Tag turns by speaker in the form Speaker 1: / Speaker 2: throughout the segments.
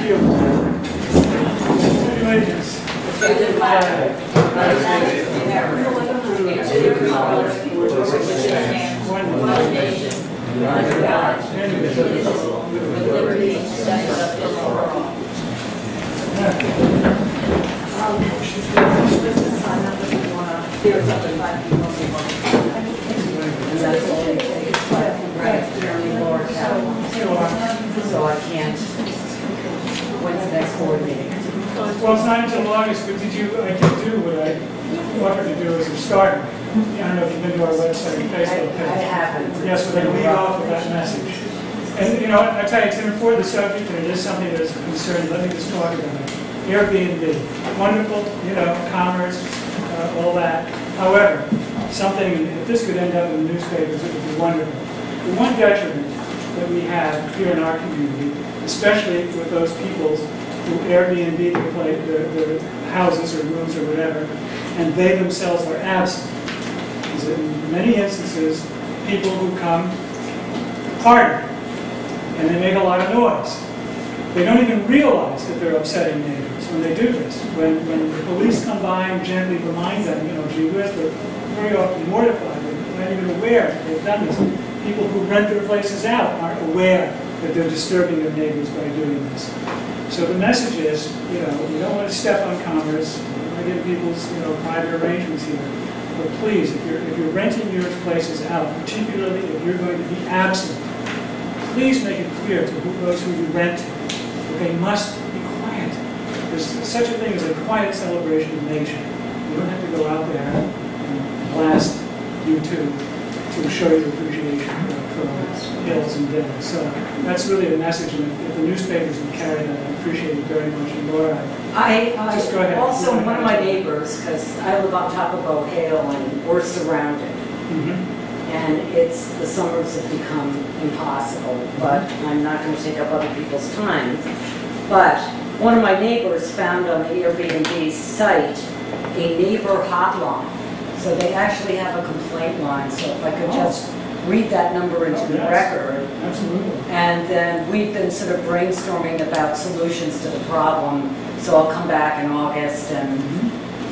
Speaker 1: field allegiance to the flag of the United States one nation, under God, indivisible, with liberty and justice for all. There's other 5 people. And that's all they take. Right, so I can't. When's the next board meeting?
Speaker 2: Well, it's not until August, but I did do what I wanted to do as a start. I don't know if you've been to our website and Facebook page.
Speaker 1: I haven't.
Speaker 2: Yes, but they lead off with that message. And you know, I tell you, it's an important subject, and it is something that is a concern. Let me just talk about it. Airbnb, wonderful, you know, commerce, all that. However, something, if this could end up in the newspapers, it would be wonderful. The one detriment that we have here in our community, especially with those people who Airbnb the houses or rooms or whatever, and they themselves are absent, is that in many instances, people who come party, and they make a lot of noise. They don't even realize that they're upsetting neighbors when they do this. When the police come by and gently remind them, you know, gee whiz, they're very often mortified. They're not even aware that they've done this. People who rent their places out aren't aware that they're disturbing their neighbors by doing this. So the message is, you know, we don't want to step on commerce. We don't want to get people's, you know, private arrangements here. But please, if you're renting your places out, particularly if you're going to be absent, please make it clear to those who you rent to that they must be quiet. There's such a thing as a quiet celebration of nature. You don't have to go out there and blast YouTube to show your appreciation for hills and dales. So that's really the message, and if the newspapers would carry that, I appreciate it very much. And Laura, just go ahead.
Speaker 1: Also, one of my neighbors, because I live on top of O'Hale and we're surrounded, and the summers have become impossible, but I'm not going to take up other people's time. But one of my neighbors found on the Airbnb site a neighbor hotline. So they actually have a complaint line, so if I could just read that number into the record.
Speaker 2: Absolutely.
Speaker 1: And then we've been sort of brainstorming about solutions to the problem, so I'll come back in August and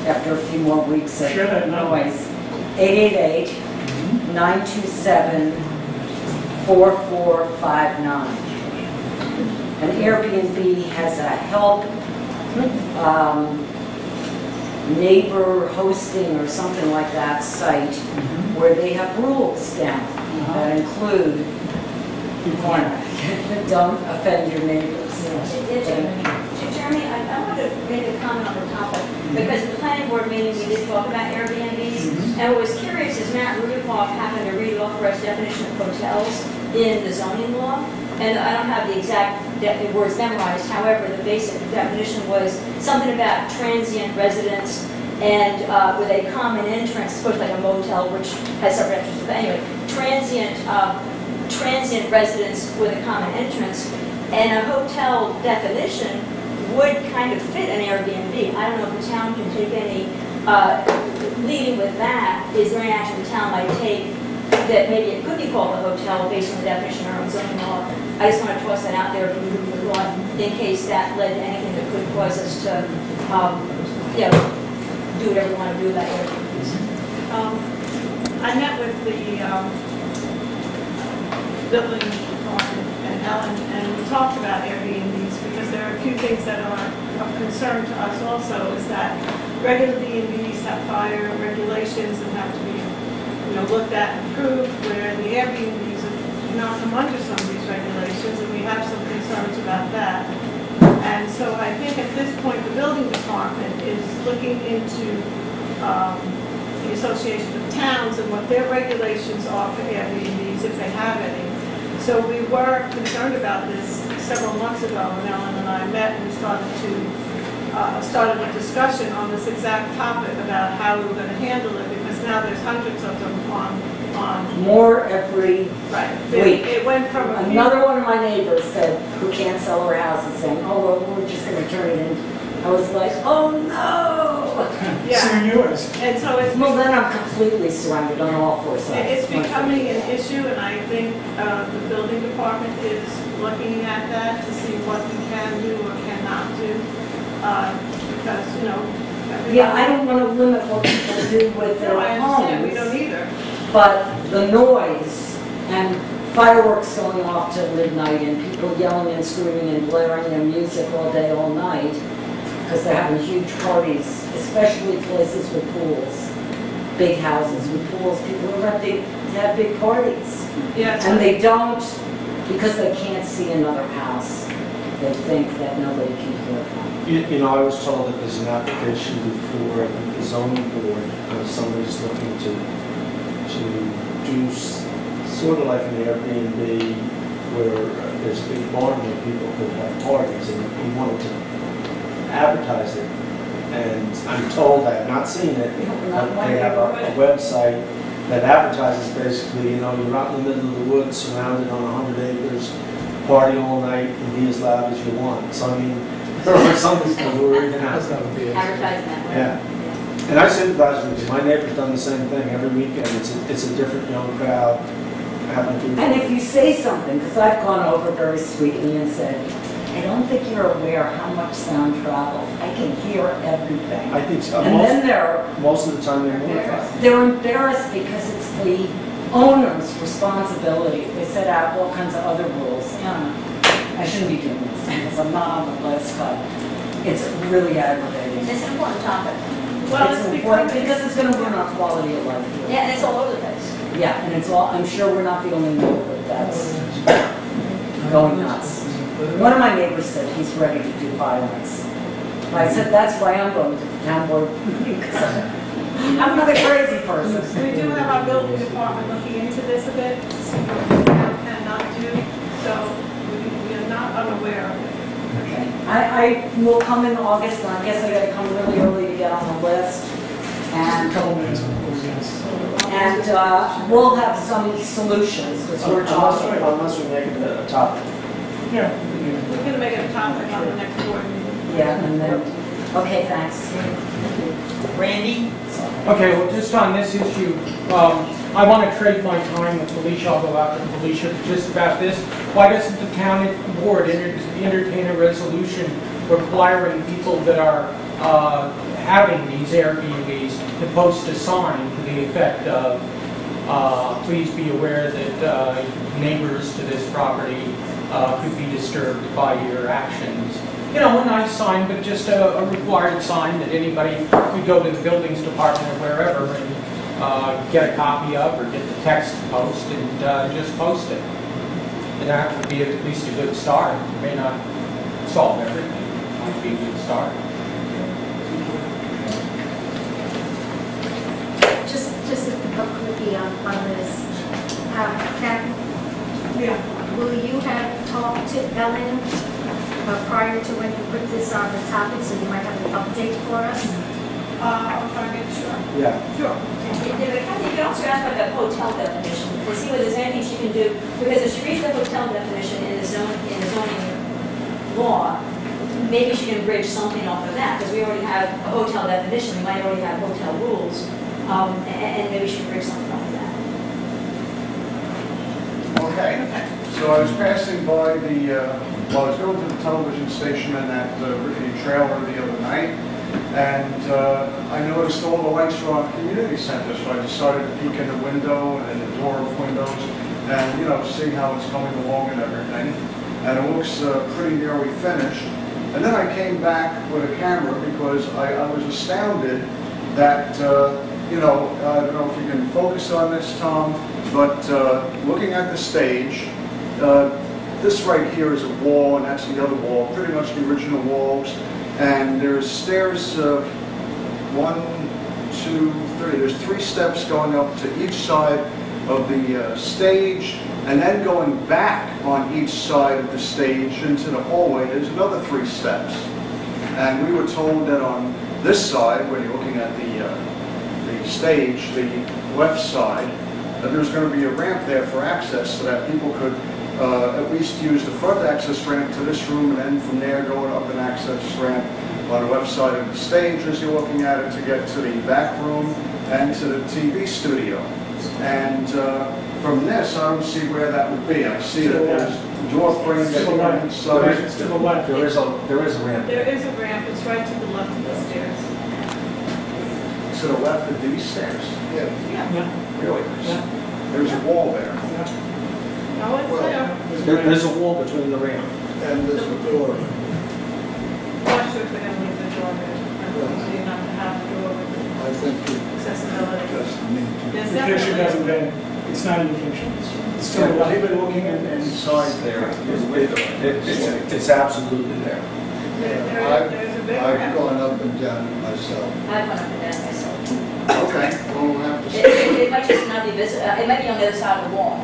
Speaker 1: after a few more weeks of noise. 888-927-4459. And Airbnb has a help neighbor hosting or something like that site where they have rules down that include don't offend your neighbors.
Speaker 3: Jeremy, I want to make a comment on the topic because at the planning board meeting we did talk about Airbnbs, and what was curious is Matt Rudolph happened to read off for us definition of hotels in the zoning law. And I don't have the exact words memorized, however, the basic definition was something about transient residence and with a common entrance, supposed like a motel, which has separate entrances. But anyway, transient residence with a common entrance. And a hotel definition would kind of fit an Airbnb. I don't know if the town can take any, leading with that, is there any action the town might take that maybe it could be called a hotel based on the definition of our own zoning law. I just want to toss that out there for food for thought in case that led to anything that could cause us to, you know, do whatever we want to do about Airbnbs.
Speaker 4: I met with the building department and Ellen, and we talked about Airbnbs because there are a few things that are of concern to us also, is that regular B&Bs have fire regulations and have to be looked at and approved, where the Airbnbs do not come under some of these regulations, and we have some concerns about that. And so I think at this point the building department is looking into the Association of Towns and what their regulations are for Airbnbs, if they have any. So we were concerned about this several months ago when Ellen and I met and started a discussion on this exact topic about how we were going to handle it, because now there's hundreds of them on
Speaker 1: more every week.
Speaker 4: It went from
Speaker 1: another one of my neighbors said, who can't sell her house, is saying, oh, well, we're just going to turn it in. I was like, oh no!
Speaker 4: Yeah.
Speaker 2: Yours.
Speaker 4: And so it's
Speaker 1: then I'm completely surrounded on all four sides.
Speaker 4: It's becoming an issue, and I think the building department is looking at that to see what we can do or because, you know.
Speaker 1: Yeah, I don't want to limit what people do with their
Speaker 4: No, I understand, we
Speaker 1: homes,
Speaker 4: don't either.
Speaker 1: but the noise and fireworks going off till midnight and people yelling and screaming and blaring their music all day, all night, because they're having huge parties, especially places with pools, big houses with pools. People are renting to have big parties.
Speaker 4: Yes.
Speaker 1: And they don't, because they can't see another house, they think that nobody can hear them.
Speaker 5: You know, I was told that there's an application before the zoning board, somebody's looking to do sort of like an Airbnb where there's a big barn where people could have parties, and he wanted to advertise it. And I'm told, I have not seen it, but they have a website that advertises basically, you know, you're out in the middle of the woods surrounded on 100 acres, party all night and be as loud as you want. So I mean, there are some who are even out.
Speaker 3: Advertising that way.
Speaker 5: Yeah. And I sympathize with you. My neighbor's done the same thing every weekend. It's a different young crowd.
Speaker 1: And if you say something, because I've gone over very sweetly and said, I don't think you're aware how much sound travels. I can hear everything.
Speaker 5: I think so.
Speaker 1: And then
Speaker 5: Most of the time they're mortified.
Speaker 1: they're embarrassed because it's the owner's responsibility. They set out all kinds of other rules. I shouldn't be doing this because I'm not on the list, but it's really aggravating.
Speaker 3: It's an important topic.
Speaker 4: Well,
Speaker 1: It's important because it's going to ruin our quality of life.
Speaker 3: Yeah, and it's all over the place.
Speaker 1: Yeah, and it's all, I'm sure we're not the only neighborhood that's going nuts. One of my neighbors said he's ready to do violence. And I said, that's why I'm going to the town board meeting, because I'm not a crazy person.
Speaker 4: We do have our building department looking into this a bit, to see what we can and cannot do, so we are not unaware of it.
Speaker 1: Okay. I will come in August, and I guess I gotta come really early to get on the list. And we'll have some solutions, because we're talking.
Speaker 5: Unless we make it a topic.
Speaker 2: Yeah.
Speaker 4: We're going to make it a topic on the next board meeting.
Speaker 1: Yeah, and then, okay, thanks.
Speaker 6: Randy?
Speaker 2: Okay, well, just on this issue, I want to trade my time with Felicia. I'll go after Felicia just about this. Why doesn't the town board entertain a resolution requiring people that are having these Airbnbs to post a sign to the effect of, please be aware that neighbors to this property could be disturbed by your actions. You know, a nice sign, but just a required sign that anybody could go to the buildings department or wherever and get a copy of, or get the text post and just post it. And that would be at least a good start. It may not solve everything. It might be a good start.
Speaker 7: Just a quickie on this. Kathy,
Speaker 4: Yeah.
Speaker 7: will you have talked to Ellen prior to when you put this on the topic, so you might have an update for us?
Speaker 4: I'll try to get sure.
Speaker 5: Yeah.
Speaker 4: Sure.
Speaker 3: Kathy, you can also ask about the hotel definition, and see whether there's anything she can do, because if she reads the hotel definition in the zoning law, maybe she can bridge something off of that, because we already have a hotel definition, we might already have hotel rules, and maybe she can bridge something off of that.
Speaker 8: Okay, so I was passing by I was going to the television station and that Rickety trailer the other night, and I noticed all the lights were on community center, so I decided to peek in the window and in the door of windows and, you know, see how it's coming along and everything. And it looks pretty nearly finished. And then I came back with a camera because I was astounded that, you know, I don't know if you can focus on this, Tom, but looking at the stage, this right here is a wall, and that's the other wall, pretty much the original walls. And there's stairs, 1, 2, 3. There's 3 steps going up to each side of the stage, and then going back on each side of the stage into the hallway, there's another 3 steps. And we were told that on this side, when you're looking at the stage, the left side, that there's going to be a ramp there for access so that people could at least use the front access ramp to this room, and then from there going up an access ramp on the left side of the stage as you're looking at it to get to the back room and to the TV studio. And from this, I don't see where that would be. I see that there's door frame that
Speaker 2: To the
Speaker 8: you
Speaker 2: left.
Speaker 8: have inside.
Speaker 2: It's to the left.
Speaker 5: There is a ramp.
Speaker 4: There is a ramp, it's right to the left of the stairs.
Speaker 8: To the left of these stairs?
Speaker 4: Yeah.
Speaker 2: Yeah,
Speaker 8: Really?
Speaker 2: yeah,
Speaker 8: There's a wall there.
Speaker 2: yeah.
Speaker 4: No, it's there.
Speaker 5: There's a wall between the ramp.
Speaker 8: And there's a door.
Speaker 4: I'm not sure if we're gonna leave the door there. I'm going not to have the door with
Speaker 8: I think it
Speaker 4: accessibility.
Speaker 8: just need
Speaker 4: There's
Speaker 2: The picture hasn't
Speaker 4: definitely.
Speaker 2: been, it's not in the picture. It's to
Speaker 8: Yeah,
Speaker 2: the
Speaker 8: well,
Speaker 2: left.
Speaker 8: even looking inside there,
Speaker 5: It's absolutely there.
Speaker 4: There's a big
Speaker 9: I've
Speaker 4: ramp.
Speaker 9: gone up and down it myself.
Speaker 3: I've gone up and down myself.
Speaker 8: Okay, well, we'll have to see.
Speaker 3: It might just not be visible, it might be on the other side of the wall.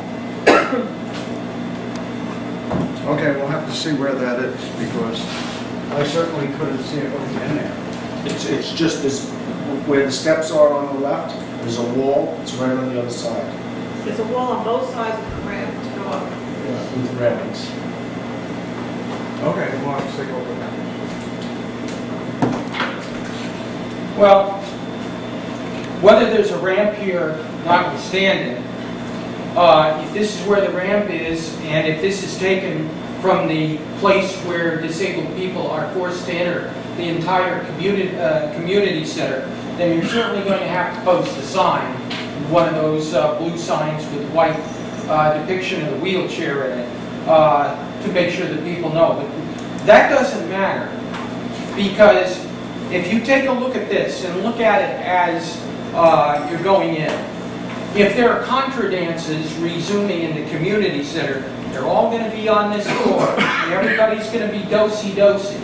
Speaker 8: Okay, we'll have to see where that is, because I certainly couldn't see it looking in there.
Speaker 5: It's just this, where the steps are on the left, there's a wall, it's right on the other side,
Speaker 4: There's a wall on both sides of the ramp to go up.
Speaker 5: with railings.
Speaker 8: Okay, we'll have to take a look at that.
Speaker 6: Well, whether there's a ramp here notwithstanding, if this is where the ramp is, and if this is taken from the place where disabled people are forced to enter the entire community center, then you're certainly going to have to post a sign, one of those blue signs with white depiction of a wheelchair in it, to make sure that people know. But that doesn't matter, because if you take a look at this and look at it as you're going in, if there are contra dances resuming in the community center, they're all going to be on this floor, and everybody's going to be do-si-do-si.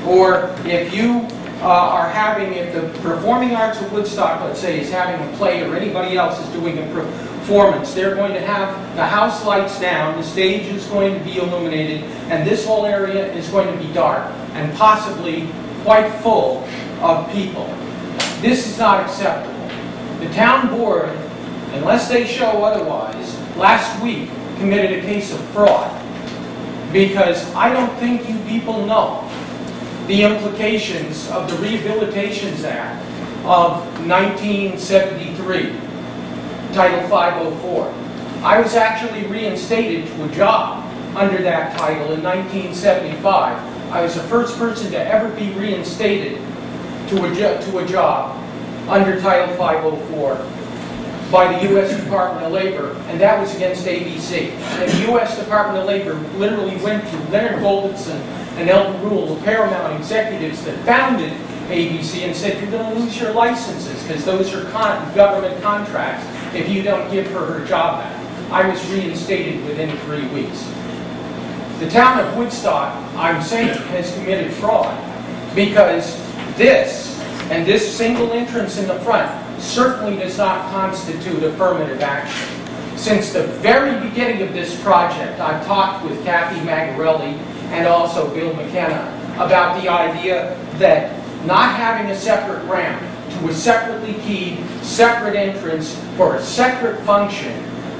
Speaker 6: Or if you are having, if the Performing Arts of Woodstock, let's say, is having a play, or anybody else is doing a performance, they're going to have the house lights down, the stage is going to be illuminated, and this whole area is going to be dark, and possibly quite full of people. This is not acceptable. The town board, unless they show otherwise, last week committed a case of fraud, because I don't think you people know the implications of the Rehabilitations Act of 1973, Title 504. I was actually reinstated to a job under that title in 1975. I was the first person to ever be reinstated to a job under Title 504 by the U.S. Department of Labor, and that was against ABC. And the U.S. Department of Labor literally went to Leonard Goldson and Elton Rule, the paramount executives that founded ABC, and said, you're going to lose your licenses because those are government contracts if you don't give her job back. I was reinstated within 3 weeks. The town of Woodstock, I'm saying, has committed fraud, because this, and this single entrance in the front, certainly does not constitute affirmative action. Since the very beginning of this project, I've talked with Kathy Magarelli and also Bill McKenna about the idea that not having a separate ramp to a separately keyed, separate entrance for a separate function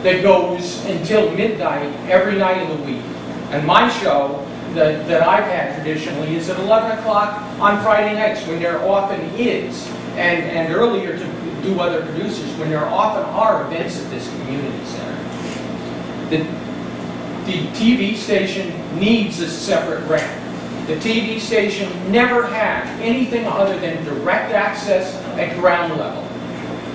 Speaker 6: that goes until midnight every night of the week. And my show that I've had traditionally is at 11 o'clock on Friday nights, when there often is, and earlier to do other producers, when there often are events at this community center. The TV station needs a separate ramp. The TV station never had anything other than direct access at ground level.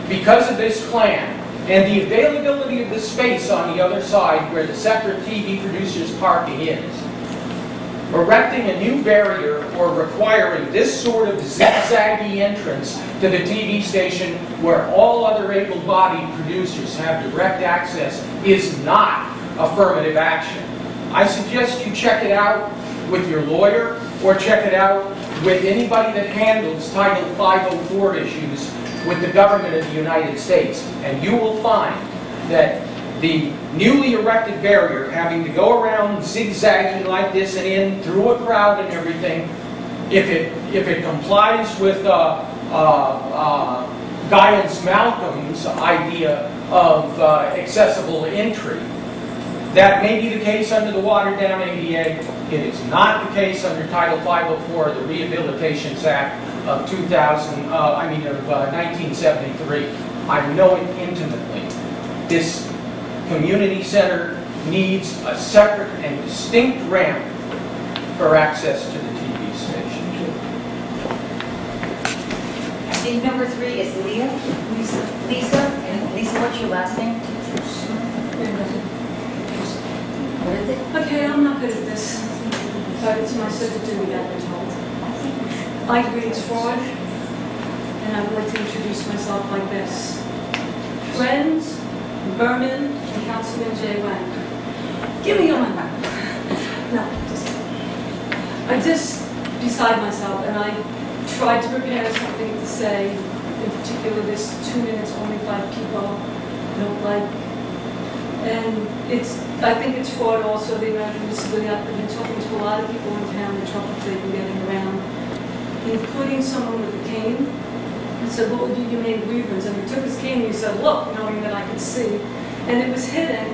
Speaker 6: Because of this plan, and the availability of the space on the other side where the separate TV producers parking is, erecting a new barrier or requiring this sort of zigzaggy entrance to the TV station where all other able-bodied producers have direct access is not affirmative action. I suggest you check it out with your lawyer, or check it out with anybody that handles Title 504 issues with the government of the United States, and you will find that the newly erected barrier, having to go around zigzagging like this and in through a crowd and everything, if it complies with Giles Malcolm's idea of accessible entry, that may be the case under the watered-down ADA. It is not the case under Title 504 of the Rehabilitations Act of 1973. I know it intimately. This community center needs a separate and distinct ramp for access to the TV station.
Speaker 10: And number 3 is Leah. Lisa, and Lisa, what's your last name? What is it?
Speaker 11: Okay, I'm not good at this, but it's my civic duty, I've been told. I agree it's fraud, and I would like to introduce myself like this. Friends, Berman, and Councilman Jay Wang. Give me your money. No, I just beside myself, and I tried to prepare something to say. In particular, this 2 minutes, only 5 people don't like. And I think it's fraud also, the American Disability Act. I've been talking to a lot of people in town, the trouble they've been getting around, including someone with a cane. I said, what would be your main grievance? And he took his cane and he said, look, knowing that I could see. And it was hidden,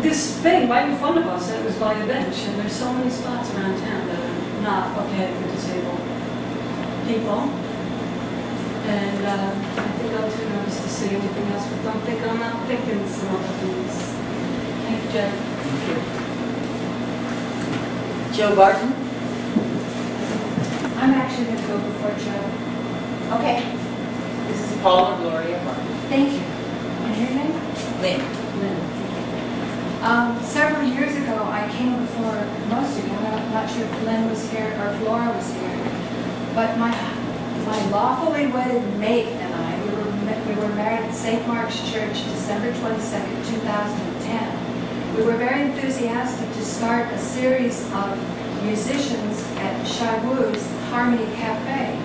Speaker 11: this thing right in front of us, and it was by a bench. And there's so many spots around town that are not okay for disabled people. And I think I'm too nervous to say anything else, but don't think I'm not thinking some other things. Thank you, Joe.
Speaker 10: Joe Barton?
Speaker 7: I'm actually going to go before Joe.
Speaker 10: Okay. This is Paula Gloria Barton.
Speaker 7: Thank you. And your name?
Speaker 10: Lynn.
Speaker 7: Several years ago, I came before most of you. I'm not sure if Lynn was here or Flora was here, but my lawfully wedded mate and I, we were married at St. Mark's Church, December 22nd, 2010. We were very enthusiastic to start a series of musicians at Shai Wu's Harmony Cafe,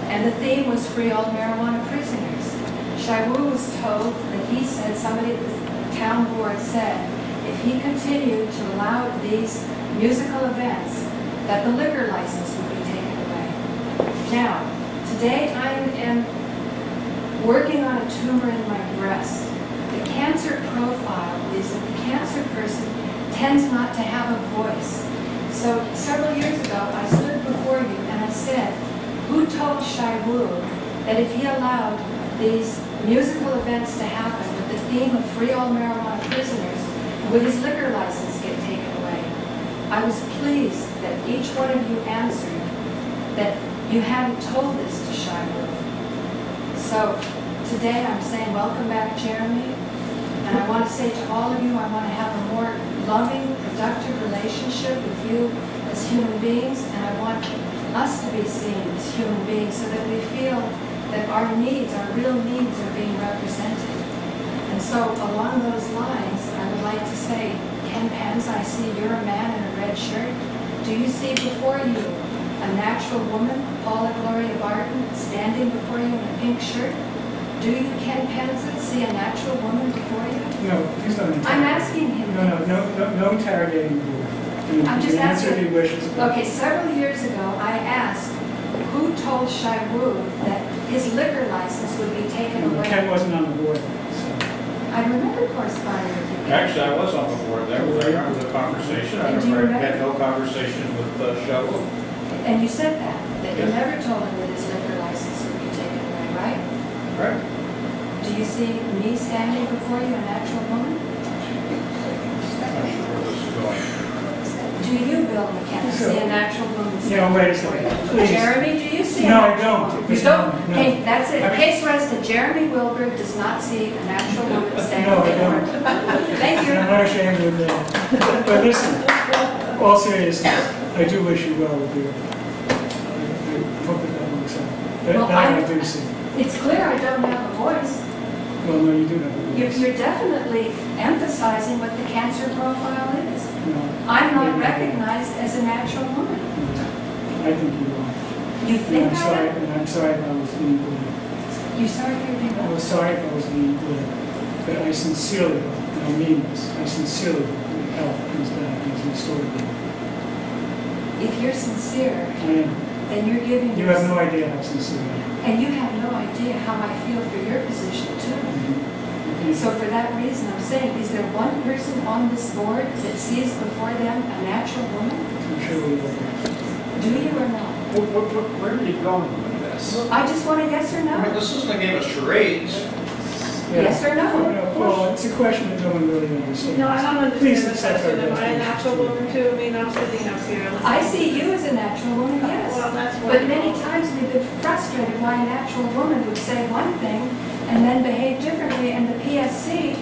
Speaker 7: and the theme was free all marijuana prisoners. Shai Wu was told that he said, somebody at the town board said, if he continued to allow these musical events, that the liquor license would be taken away. Now, today I am working on a tumor in my breast. The cancer profile is that the cancer person tends not to have a voice. So several years ago, I stood before you and I said, who told Shai Wu that if he allowed these musical events to happen with the theme of free all marijuana prisoners, would his liquor license get taken away? I was pleased that each one of you answered that you hadn't told this to Shai Wu. So today I'm saying welcome back, Jeremy. And I want to say to all of you, I want to have a more loving, productive relationship with you as human beings. And I want us to be seen as human beings so that we feel that our needs, our real needs are being represented. And so along those lines, I would like to say, Ken Pence, I see you're a man in a red shirt. Do you see before you a natural woman, Paula Gloria Barton, standing before you in a pink shirt? Do you, Ken Pence, see a natural woman before you?
Speaker 2: No, please don't interrogate.
Speaker 7: I'm asking him.
Speaker 2: No interrogating you.
Speaker 7: I'm just
Speaker 2: answer
Speaker 7: asking.
Speaker 2: if he wishes.
Speaker 7: Okay, several years ago, I asked who told Shai Wu that his liquor license would be taken away.
Speaker 2: Ken wasn't on the board, so.
Speaker 7: I remember corresponding with you.
Speaker 12: Actually, I was on the board there. I remember the conversation. I
Speaker 7: And do you
Speaker 12: never had
Speaker 7: remember?
Speaker 12: no conversation with Shai Wu.
Speaker 7: And you said that you
Speaker 12: Yes.
Speaker 7: never told him that his liquor license would be taken away, right?
Speaker 12: Right.
Speaker 7: Do you see me standing before you, a natural woman?
Speaker 12: I'm not sure where this is going.
Speaker 7: Do you, Bill McKenna, see a natural woman
Speaker 2: Yeah,
Speaker 7: standing
Speaker 2: wait a
Speaker 7: before you?
Speaker 2: second, please.
Speaker 7: Jeremy, do you see a
Speaker 2: No, I
Speaker 7: natural
Speaker 2: don't.
Speaker 7: woman?
Speaker 2: Please,
Speaker 7: You don't?
Speaker 2: no.
Speaker 7: Okay, that's it.
Speaker 2: I mean-
Speaker 7: Case rested, Jeremy Wilbur does not see a natural woman standing
Speaker 2: No, I
Speaker 7: before
Speaker 2: don't.
Speaker 7: him. Thank you.
Speaker 2: I'm not ashamed of that. But listen, all seriousness, I do wish you well with your, I hope that works out.
Speaker 7: Well,
Speaker 2: That I do see.
Speaker 7: It's clear I don't have a voice.
Speaker 2: Well, no, you do have a voice.
Speaker 7: You're definitely emphasizing what the cancer profile is.
Speaker 2: No,
Speaker 7: I'm not recognized as a natural woman.
Speaker 2: I think you are.
Speaker 7: You
Speaker 2: And
Speaker 7: think
Speaker 2: I'm
Speaker 7: I
Speaker 2: sorry,
Speaker 7: am?
Speaker 2: and I'm sorry if I was being glib.
Speaker 7: You sorry for your
Speaker 2: I was sorry if I was being glib. But I sincerely hope, and I mean this, I sincerely hope that health comes back and is restored to you.
Speaker 7: If you're sincere,
Speaker 2: I am.
Speaker 7: then you're giving
Speaker 2: You have no idea how sincere I am.
Speaker 7: And you have no idea how I feel for your position too.
Speaker 2: Mhm.
Speaker 7: So for that reason, I'm saying, is there one person on this board that sees before them a natural woman?
Speaker 2: I'm sure we will.
Speaker 7: Do you or not?
Speaker 12: Where are you going with this?
Speaker 7: I just want a yes or
Speaker 12: I mean,
Speaker 7: no.
Speaker 12: this isn't a game of charades.
Speaker 7: Yes or no?
Speaker 2: Well, it's a question that no one really understands.
Speaker 4: No, I don't
Speaker 2: Please
Speaker 4: understand the
Speaker 2: accept
Speaker 4: question. Am I a natural woman too? I mean, I'm sitting up here.
Speaker 7: I see you as a natural woman, yes.
Speaker 4: Well, that's
Speaker 7: But
Speaker 4: wonderful.
Speaker 7: many times we've been frustrated why a natural woman would say one thing and then behave differently, and the PSC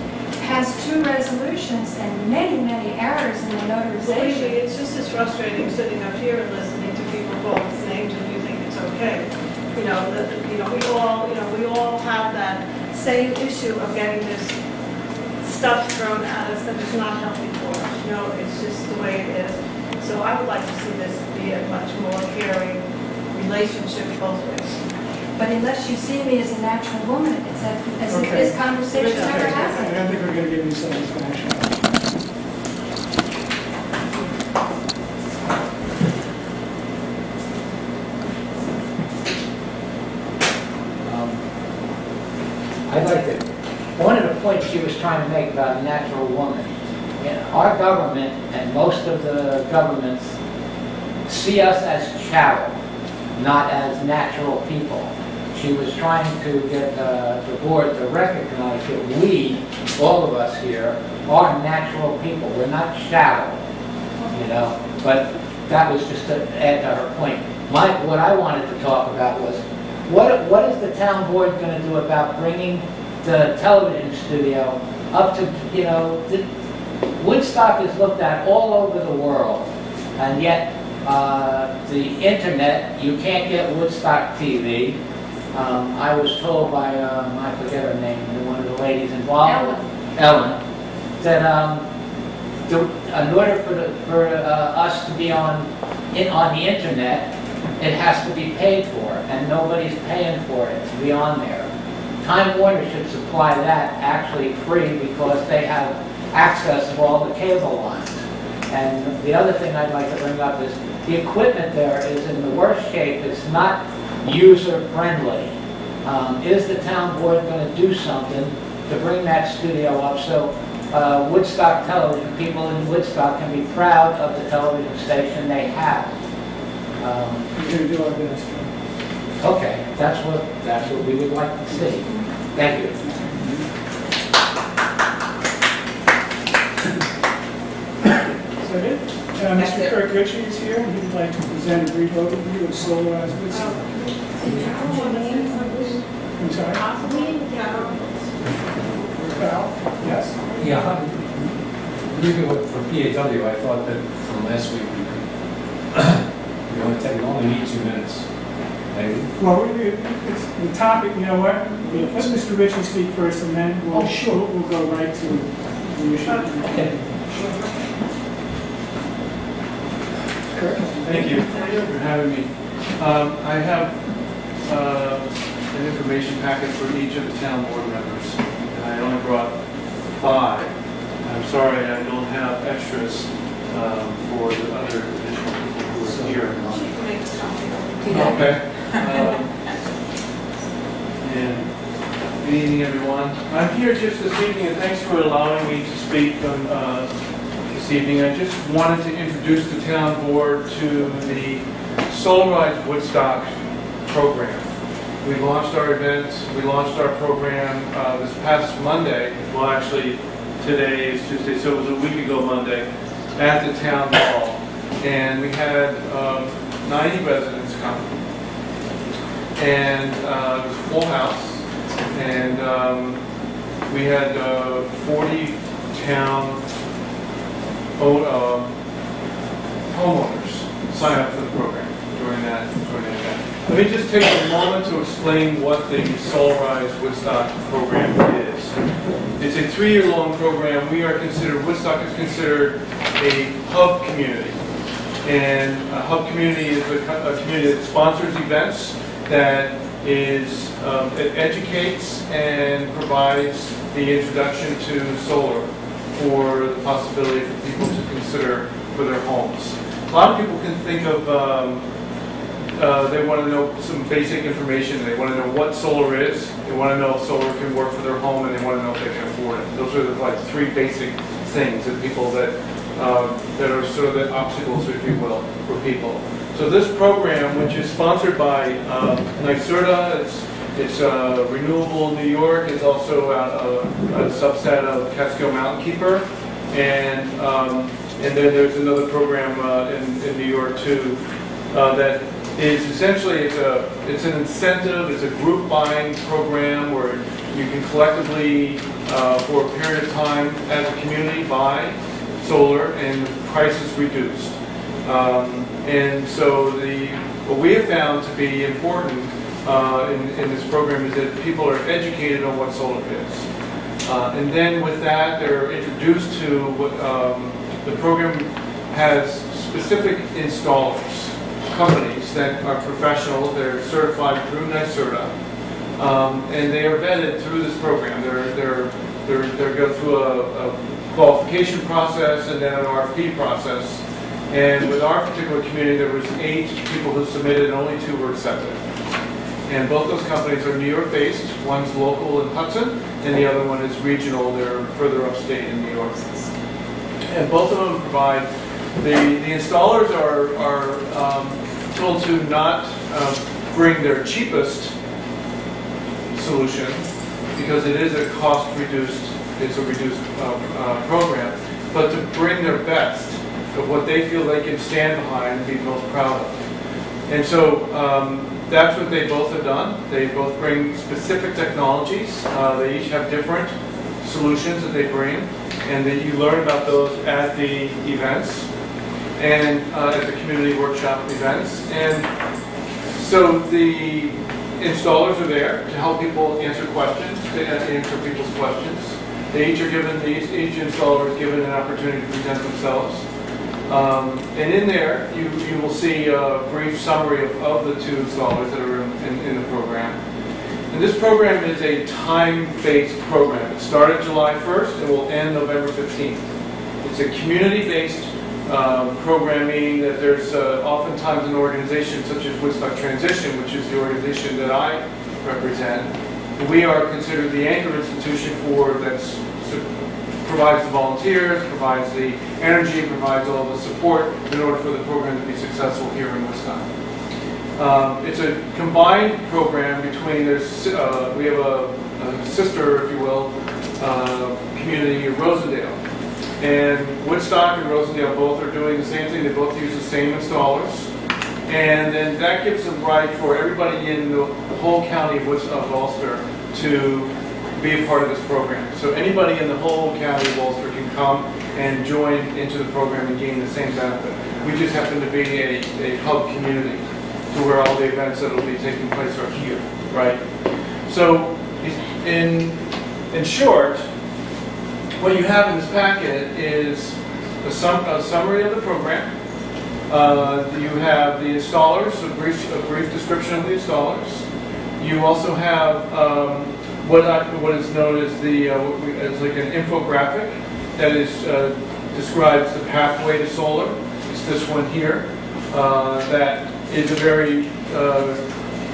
Speaker 7: has 2 resolutions and many, many errors in the
Speaker 4: Believe me,
Speaker 7: notarization.
Speaker 4: it's just as frustrating sitting up here and listening to people call us names and you think it's okay. We all have that same issue of getting this stuff thrown at us that is not healthy for us. It's just the way it is. So I would like to see this be a much more caring relationship both ways.
Speaker 7: But unless you see me as a natural woman, it's as if this conversation never
Speaker 2: I
Speaker 7: happened.
Speaker 2: don't think we're going to give you satisfaction.
Speaker 13: I'd like to, one of the points she was trying to make about a natural woman, our government and most of the governments see us as chattel, not as natural people. She was trying to get the board to recognize that we, all of us here, are natural people. We're not chattel, but that was just to add to her point. What I wanted to talk about was, what is the town board going to do about bringing the television studio up to, Woodstock is looked at all over the world, and yet the internet, you can't get Woodstock TV. I was told by, I forget her name, one of the ladies involved, Ellen, that in order for us to be on the internet, it has to be paid for, and nobody's paying for it to be on there. Time Warner should supply that actually free because they have access to all the cable lines. And the other thing I'd like to bring up is the equipment there is in the worst shape. It's not user-friendly. Is the town board going to do something to bring that studio up so Woodstock Television, people in Woodstock can be proud of the television station they have?
Speaker 2: We're going to do our best.
Speaker 13: Okay, that's what we would like to see. Thank you.
Speaker 2: Is that it? Mr. Kirk Ritchie is here, and he'd like to present a brief overview of Solarized Woodstock. I'm sorry? Val? Yes?
Speaker 14: Yeah, briefing for PAW, I thought that from last week we only need 2 minutes. Maybe.
Speaker 2: Well, it's the topic, you know what? Let Mr. Ritchie speak first, and then we'll go right to the issue.
Speaker 14: Okay.
Speaker 2: Kirk?
Speaker 15: Thank you for having me. I have an information packet for each of the town board members. And I only brought 5. I'm sorry I don't have extras for the other additional people who are here. Okay. And good evening, everyone. I'm here just this evening, and thanks for allowing me to speak this evening. I just wanted to introduce the town board to the Solarized Woodstock program. We launched our event, we launched our program this past Monday. Well, actually, today is Tuesday, so it was a week ago Monday, at the town hall. And we had 90 residents come. And it was a full house. And we had 40 town homeowners sign up for the program during that event. Let me just take a moment to explain what the Solarized Woodstock program is. It's a 3-year-long program. Woodstock is considered a hub community. And a hub community is a community that sponsors events, that it educates and provides the introduction to solar for the possibility for people to consider for their homes. A lot of people can think of, they want to know some basic information. They want to know what solar is. They want to know if solar can work for their home, and they want to know if they can afford it. Those are like 3 basic things that people that are sort of the obstacles, if you will, for people. So this program, which is sponsored by NYSERDA, it's It's Renewable New York is also a subset of Catskill Mountain Keeper, and then there's another program in New York too that is essentially it's an incentive. It's a group buying program where you can collectively for a period of time as a community buy solar, and the price is reduced. And so what we have found to be important in this program is that people are educated on what solar is. And then with that, they're introduced to what the program has specific installers, companies that are professional. They're certified through NYSERDA, and they are vetted through this program. They go through a qualification process and then an RFP process. And with our particular community, there was 8 people who submitted, and only 2 were accepted. And both those companies are New York-based. One's local in Hudson, and the other one is regional. They're further upstate in New York. And both of them provide, the installers are told to not bring their cheapest solution, because it is a cost-reduced, it's a reduced program, but to bring their best of what they feel they can stand behind and be most proud of. And so that's what they both have done. They both bring specific technologies. They each have different solutions that they bring, and that you learn about those at the events and at the community workshop events. And so the installers are there to help people answer questions, to answer people's questions. They each are given, each installer is given an opportunity to present themselves. And in there, you will see a brief summary of the 2 installers that are in the program. And this program is a time-based program. It started July 1st and will end November 15th. It's a community-based program, meaning that there's oftentimes an organization such as Woodstock Transition, which is the organization that I represent. We are considered the anchor institution for that's provides the volunteers, provides the energy, provides all the support in order for the program to be successful here in Woodstock. It's a combined program between, we have a sister, if you will, community in Rosendale. And Woodstock and Rosendale both are doing the same thing. They both use the same installers. And then that gives them right for everybody in the whole county of Ulster to be a part of this program. So anybody in the whole county of Ulster can come and join into the program and gain the same benefit. We just happen to be a hub community to where all the events that will be taking place are here, right? So in short, what you have in this packet is a summary of the program. You have the installers, a brief description of the installers. You also have what is known as as like an infographic that describes the pathway to solar. It's this one here that is a very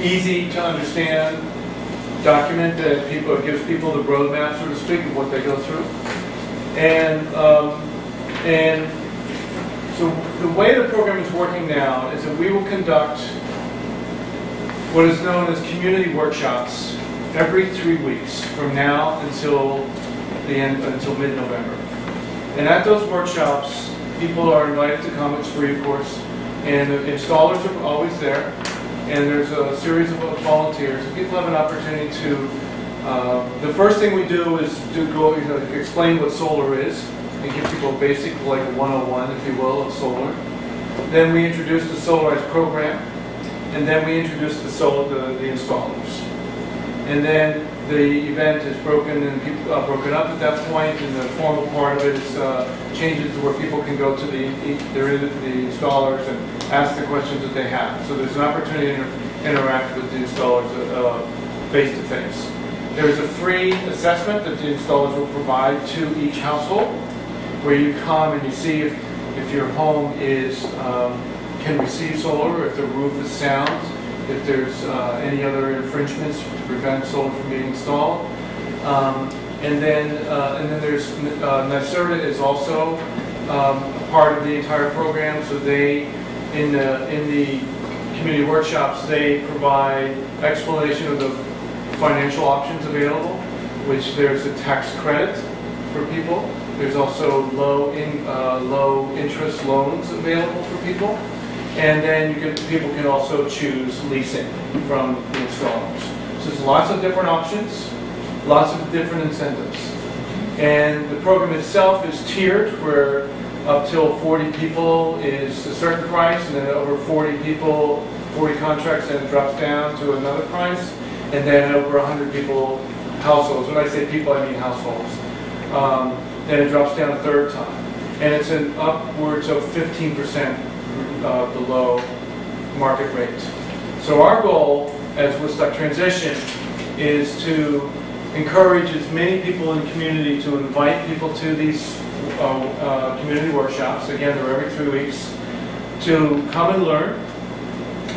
Speaker 15: easy to understand document that gives people the roadmap, so to speak, of what they go through. And so the way the program is working now is that we will conduct what is known as community workshops every 3 weeks from now until until mid-November. And at those workshops, people are invited to come. It's free, of course, and the installers are always there. And there's a series of volunteers. People have an opportunity to. The first thing we do is to go, explain what solar is and give people a basic, like a 101, if you will, of solar. Then we introduce the Solarized program, and then we introduce the installers. And then the event is broken up at that point, and the formal part of it is changes to where people can go to the installers and ask the questions that they have. So there's an opportunity to interact with the installers face to face. There's a free assessment that the installers will provide to each household, where you come and you see if your home can receive solar, or if the roof is sound, if there's any other infringements to prevent solar from being installed. And then there's NYSERDA is also a part of the entire program. So they, in the community workshops, they provide explanation of financial options available, which there's a tax credit for people. There's also low interest loans available for people. And then people can also choose leasing from the installers. So there's lots of different options, lots of different incentives. And the program itself is tiered, where up till 40 people is a certain price, and then over 40 people, 40 contracts, then it drops down to another price. And then over 100 people, households, when I say people, I mean households, then it drops down a third time. And it's an upwards of 15% below market rate. So our goal as Woodstock Transition is to encourage as many people in the community to invite people to these community workshops. Again, they're every 3 weeks, to come and learn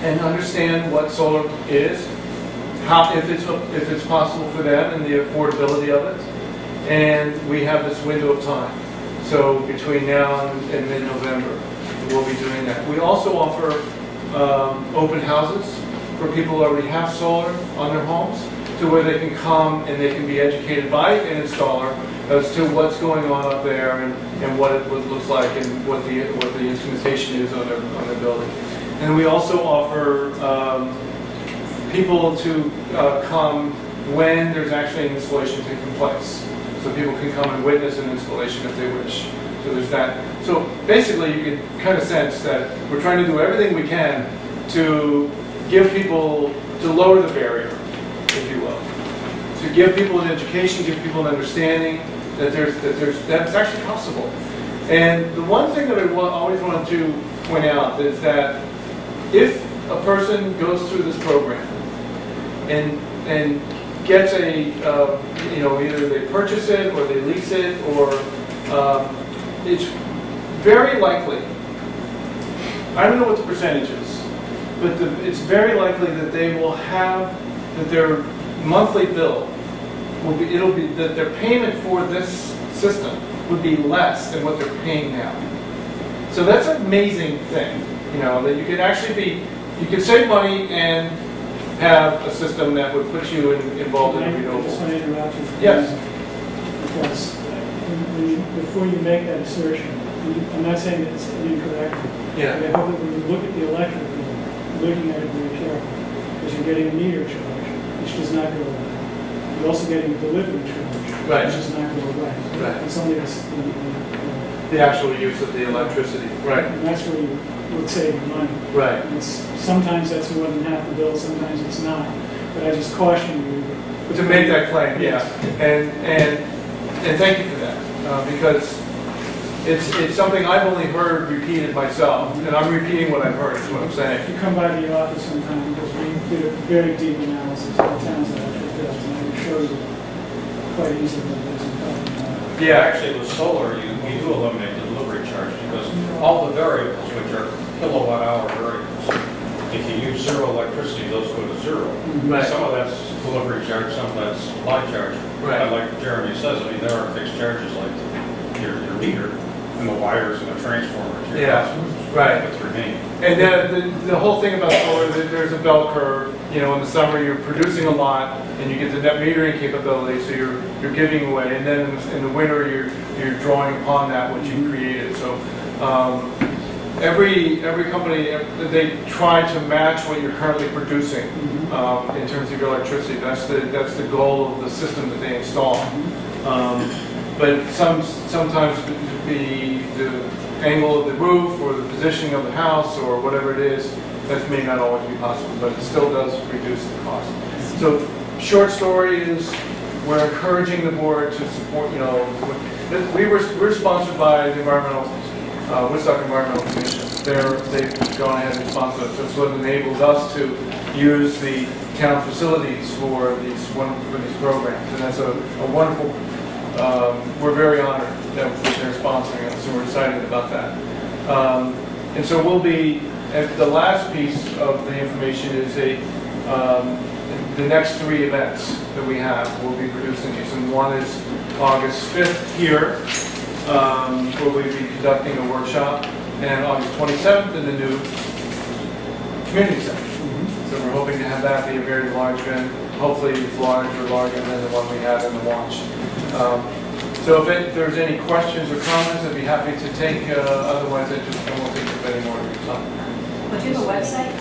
Speaker 15: and understand what solar is, how, if it's possible for them, and the affordability of it. And we have this window of time. So between now and mid-November, we'll be doing that. We also offer open houses for people who already have solar on their homes, to where they can come and they can be educated by an installer as to what's going on up there and what it looks like and what the instrumentation is on their building. And we also offer people to come when there's actually an installation taking place. So people can come and witness an installation if they wish. So there's that. So basically you can kind of sense that we're trying to do everything we can to give people, to lower the barrier, if you will. To give people an education, give people an understanding that that's actually possible. And the one thing that I always wanted to point out is that if a person goes through this program and gets a, either they purchase it or they lease it, or it's very likely, I don't know what the percentage is, but it's very likely that they will have, that their monthly bill will be, that their payment for this system would be less than what they're paying now. So that's an amazing thing, that you could actually you could save money and have a system that would put you involved in renewables.
Speaker 2: I just want to interrupt you.
Speaker 15: Yes.
Speaker 2: Because before you make that assertion, I'm not saying that it's incorrect.
Speaker 15: Yeah.
Speaker 2: But I hope that when you look at the electric bill, you're looking at it very carefully, because you're getting a meter charge, which does not go away. You're also getting a delivery charge,
Speaker 15: right,
Speaker 2: which does not go away.
Speaker 15: Right.
Speaker 2: It's only
Speaker 15: the actual use of the electricity. Right.
Speaker 2: And that's where you would save your money.
Speaker 15: Right.
Speaker 2: Sometimes that's more than half the bill, sometimes it's not. But I just caution you.
Speaker 15: To make that claim, yeah. And thank you for that, because it's something I've only heard repeated myself, and I'm repeating what I've heard, is what I'm saying.
Speaker 2: If you come by the office sometime, because we did a very deep analysis of the town's electric bills, and I can show you quite easily what it is I'm talking about.
Speaker 14: Yeah, actually with solar, we do eliminate the delivery charge, because all the variables, which are kilowatt hour variables, if you use zero electricity, those go to zero.
Speaker 15: Right.
Speaker 14: Some of that's delivery charge, some of that's supply charge.
Speaker 15: Right.
Speaker 14: But like Jeremy says, there are fixed charges like your meter and the wires and the transformers.
Speaker 15: Yeah, right.
Speaker 14: That's remain.
Speaker 15: And the whole thing about solar, there's a bell curve. In the summer you're producing a lot, and you get the net metering capability, so you're giving away. And then in the winter you're drawing upon that which you created. So every company, they try to match what you're currently producing in terms of your electricity. That's the goal of the system that they install. But sometimes the angle of the roof or the positioning of the house or whatever it is, that may not always be possible, but it still does reduce the cost. So short story is we're encouraging the board to support, we're sponsored by the Woodstock Environmental Commission. They've gone ahead and sponsored us. That's what enables us to use the town facilities for these programs. And that's a wonderful, we're very honored that they're sponsoring us, so we're excited about that. And so we'll be, the last piece of the information is the next 3 events that we have. We'll be producing these, and one is August 5th here, where we'll be conducting a workshop, and August 27th in the new community center. So we're hoping to have that be a very large event. hopefully is large or larger than the one we have in the launch. So if there's any questions or comments, I'd be happy to take, otherwise I won't take up any more of your time.
Speaker 10: But you have a website?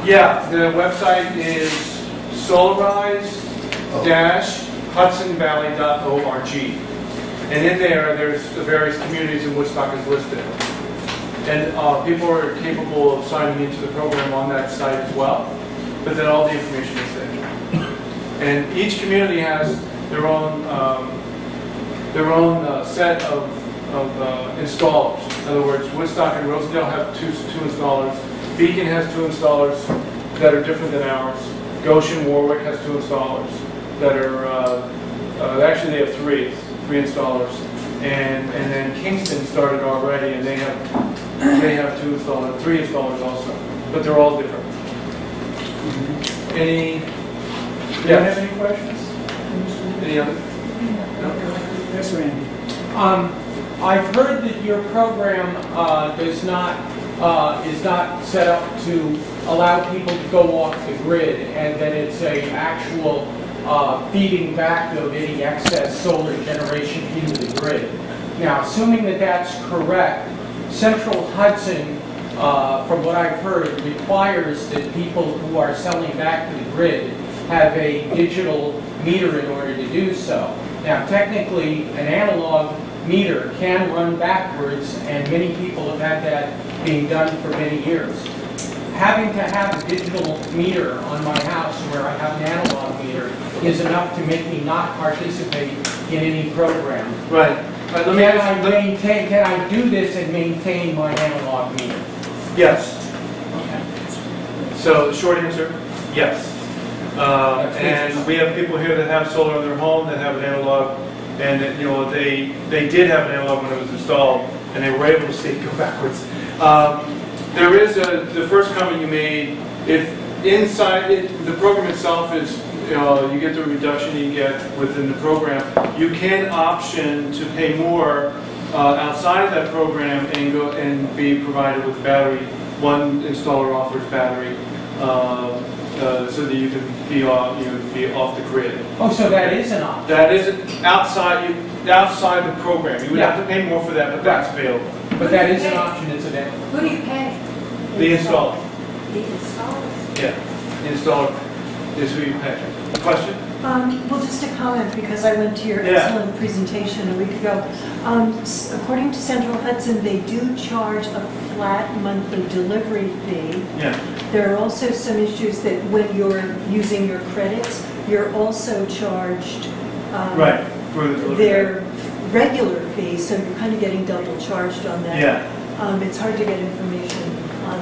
Speaker 15: Yeah, the website is solarize-hudsonvalley.org. And in there's the various communities in Woodstock is listed. And people are capable of signing into the program on that site as well, but then all the information is there. And each community has their own set of installers. In other words, Woodstock and Rosendale have two installers. Beacon has 2 installers that are different than ours. Goshen, Warwick has 2 installers that are, actually they have three installers. And then Kingston started already, and they have 3 installers also, but they're all different. Any?
Speaker 2: Do you have any questions?
Speaker 15: Any other? No?
Speaker 2: Yes, Randy.
Speaker 6: I've heard that your program is not set up to allow people to go off the grid, and that it's a actual feeding back of any excess solar generation into the grid. Now, assuming that that's correct, Central Hudson, from what I've heard, requires that people who are selling back to the grid have a digital meter in order to do so. Now, technically, an analog meter can run backwards, and many people have had that being done for many years. Having to have a digital meter on my house where I have an analog meter is enough to make me not participate in any program.
Speaker 15: Right.
Speaker 6: Can I do this and maintain my analog meter?
Speaker 15: Yes.
Speaker 6: Okay.
Speaker 15: So the short answer, yes. And we have people here that have solar in their home that have an analog, and that, they did have an analog when it was installed, and they were able to see it go backwards. There is the first comment you made. If inside the program itself is, you get the reduction you get within the program, you can option to pay more outside of that program and go and be provided with battery. One installer offers battery. So that you can be off the grid.
Speaker 6: Oh, so that is an option.
Speaker 15: That is outside the program. You would have to pay more for that, but that's available.
Speaker 6: But that is an option, it's available.
Speaker 10: Who do you pay?
Speaker 15: The installer.
Speaker 10: The installers?
Speaker 15: Yeah, the installer is who you pay. Question?
Speaker 11: Well, just a comment, because I went to your excellent presentation a week ago. According to Central Hudson, they do charge a flat monthly delivery fee.
Speaker 15: Yeah.
Speaker 11: There are also some issues that when you're using your credits, you're also charged
Speaker 15: Right. For the delivery.
Speaker 11: their regular fee, so you're kind of getting double charged on that.
Speaker 15: Yeah.
Speaker 11: It's hard to get information on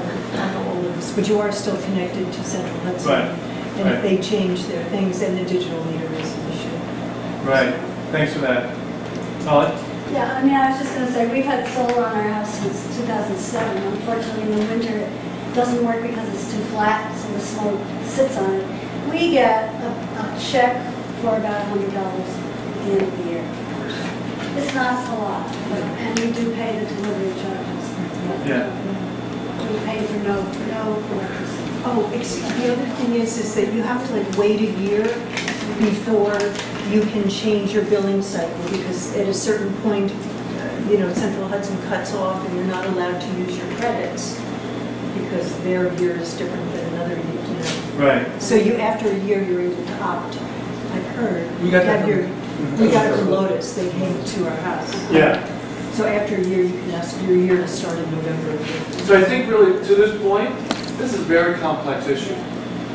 Speaker 11: all of this, but you are still connected to Central Hudson.
Speaker 15: Right.
Speaker 11: And if they change their things, then the digital meter is an issue.
Speaker 15: Right. Thanks for that. Holly?
Speaker 16: Yeah, I was just going to say, we've had solar on our house since 2007. Unfortunately, in the winter, it doesn't work because it's too flat, so the smoke sits on it. We get a check for about $100 at the end of the year. It's not a lot, and we do pay the delivery charges.
Speaker 15: Yeah.
Speaker 16: We pay for no electricity.
Speaker 11: Oh, the other thing is that you have to wait a year before you can change your billing cycle, because at a certain point, Central Hudson cuts off and you're not allowed to use your credits because their year is different than another year.
Speaker 15: Right.
Speaker 11: So after a year, you're able to opt. I've heard.
Speaker 15: We got that
Speaker 11: we got it from Lotus. They came to our house.
Speaker 15: Yeah.
Speaker 11: So after a year, you can ask your year to start in November.
Speaker 15: So I think really, to this point, this is a very complex issue.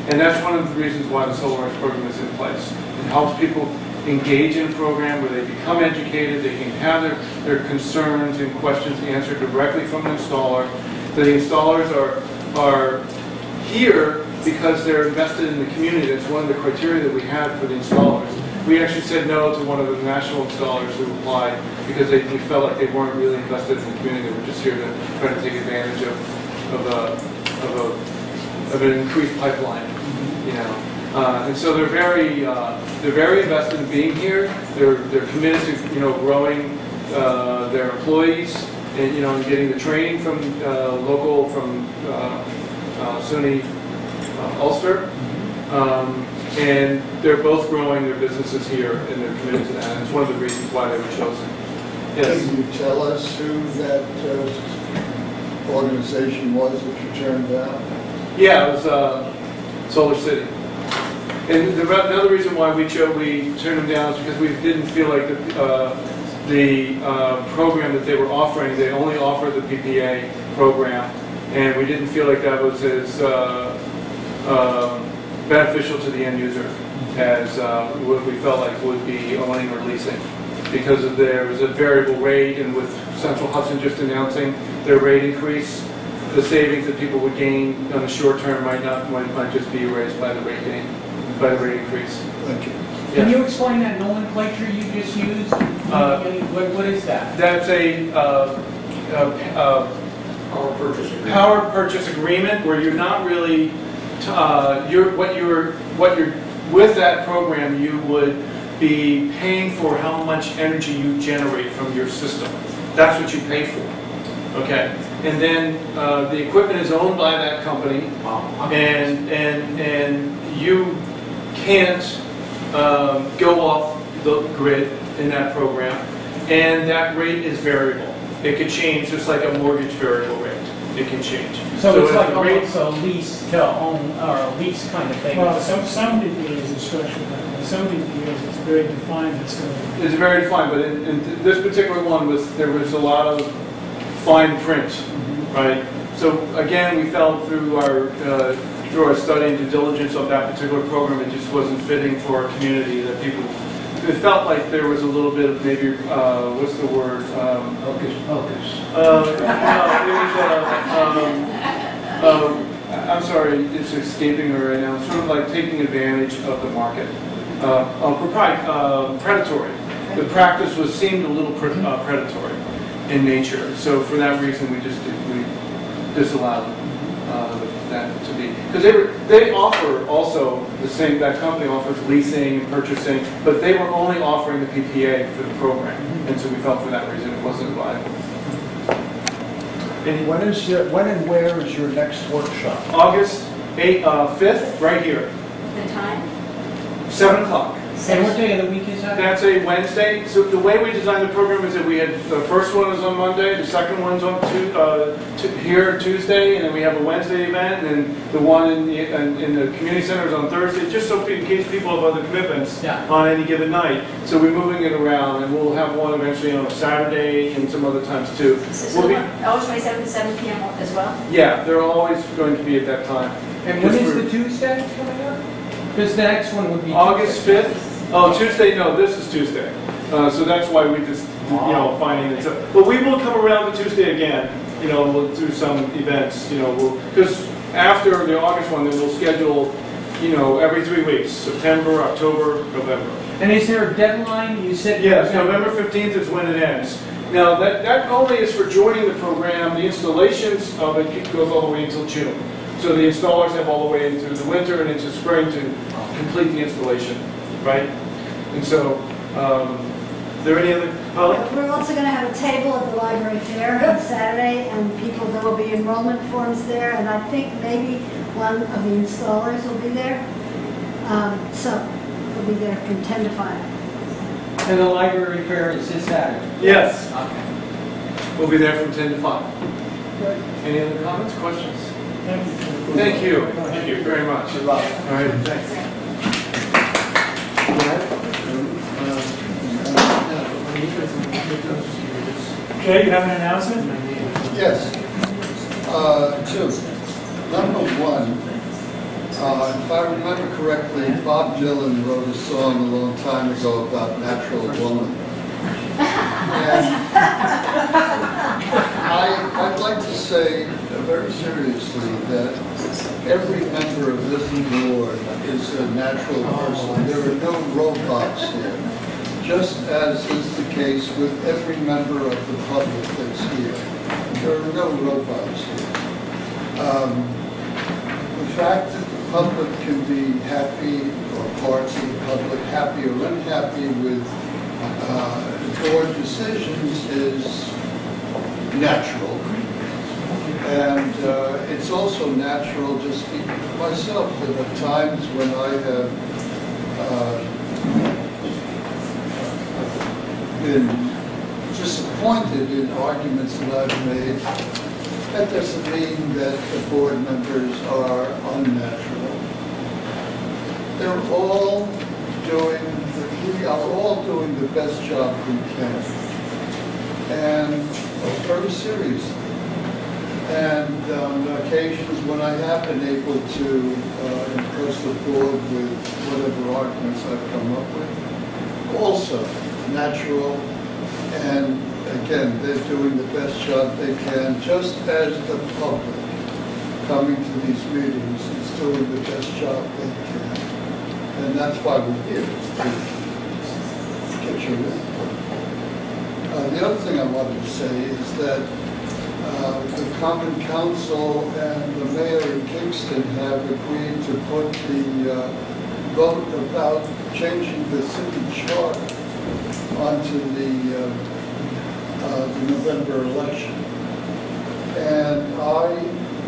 Speaker 15: And that's one of the reasons why the Solaris program is in place. It helps people engage in a program where they become educated, they can have their concerns and questions answered directly from the installer. The installers are here because they're invested in the community. That's one of the criteria that we had for the installers. We actually said no to one of the national installers who applied because we felt like they weren't really invested in the community. They were just here to try to take advantage of an increased pipeline, and so they're very invested in being here. They're committed to growing their employees and and getting the training from SUNY Ulster, And they're both growing their businesses here, and they're committed to that. And it's one of the reasons why they were chosen. Yes?
Speaker 9: Can you tell us who that organization was that you turned down?
Speaker 15: Yeah, it was Solar City. And another reason why we turned them down is because we didn't feel like the program that they were offering, they only offered the PPA program, and we didn't feel like that was as beneficial to the end user as what we felt like would be owning or leasing, because there was a variable rate, and with Central Hudson just announcing their rate increase, the savings that people would gain on the short term might just be erased by the rate increase.
Speaker 9: Thank you.
Speaker 13: Can you explain that nomenclature you just used? What is that?
Speaker 15: That's a power purchase agreement where you're not really with that program, you would be paying for how much energy you generate from your system. That's what you pay for. Okay, and then the equipment is owned by that company, and you can't go off the grid in that program, and that rate is variable. It could change just like a mortgage variable rate. It can change.
Speaker 13: So it's like almost a lease to own, or a lease kind of thing.
Speaker 2: Well, some PPAs are structured that way. Some PPAs, it's very defined. It's
Speaker 15: very defined, but in this particular one, there was a lot of fine print, right? So again, we felt through our study and due diligence of that particular program, it just wasn't fitting for our community. That people, it felt like there was a little bit of maybe what's the word?
Speaker 13: Hocus pocus.
Speaker 15: I'm sorry, it's escaping me right now. It's sort of like taking advantage of the market. Predatory. The practice seemed a little predatory in nature. So for that reason, we disallowed that to be, because they offer also the same. That company offers leasing and purchasing, but they were only offering the PPA for the program, and so we felt for that reason it wasn't viable.
Speaker 8: And when and where is your next workshop?
Speaker 15: August 5th, right here.
Speaker 3: The time?
Speaker 15: 7 o'clock.
Speaker 13: And what day of the week is that?
Speaker 15: That's a Wednesday. So the way we designed the program is that we had the first one is on Monday, the second one's on here Tuesday, and then we have a Wednesday event, and then the one in the community center is on Thursday, just so in case people have other commitments on any given night. So we're moving it around, and we'll have one eventually on a Saturday and some other times too.
Speaker 3: So August 27th, 7 p.m. as well?
Speaker 15: Yeah, they're always going to be at that time.
Speaker 13: And when is the Tuesday coming up? Because the next one would be
Speaker 15: August 5th. Oh, Tuesday, no, this is Tuesday. So that's why we just, finding it. But we will come around to Tuesday again, we'll do some events, because after the August one, then we'll schedule, every 3 weeks, September, October, November.
Speaker 13: And is there a deadline? You said
Speaker 15: yes, November 15th is when it ends. Now, that only is for joining the program. The installations of it goes all the way until June. So the installers have all the way into the winter and into spring to complete the installation, right? And so, there any other comments?
Speaker 16: We're also going to have a table at the library fair on Saturday, and there will be enrollment forms there, and I think maybe one of the installers will be there. So we'll be there from 10 to 5.
Speaker 13: And the library fair is this Saturday?
Speaker 15: Yes.
Speaker 13: Okay.
Speaker 15: We'll be there from 10 to 5. Any other comments, questions? Thank you. Thank you very much. Good luck. All right, thanks.
Speaker 2: Okay, you have an announcement?
Speaker 9: Yes. Two. Number one, if I remember correctly, Bob Dylan wrote a song a long time ago about natural woman. And I'd like to say very seriously that every member of this board is a natural person. There are no robots here, just as is the case with every member of the public that's here. There are no robots here. The fact that the public can be happy, or parts of the public happy or unhappy with board decisions is natural. And it's also natural, just speaking for myself, that at times when I have been disappointed in arguments that I've made, that doesn't mean that the board members are unnatural. They're all we are all doing the best job we can, and very seriously. And on occasions when I have been able to impress the board with whatever arguments I've come up with, also natural. And again, they're doing the best job they can, just as the public coming to these meetings is doing the best job they can. And that's why we're here, is to get your input. The other thing I wanted to say is that the Common Council and the mayor in Kingston have agreed to put the vote about changing the city charter onto the November election. And I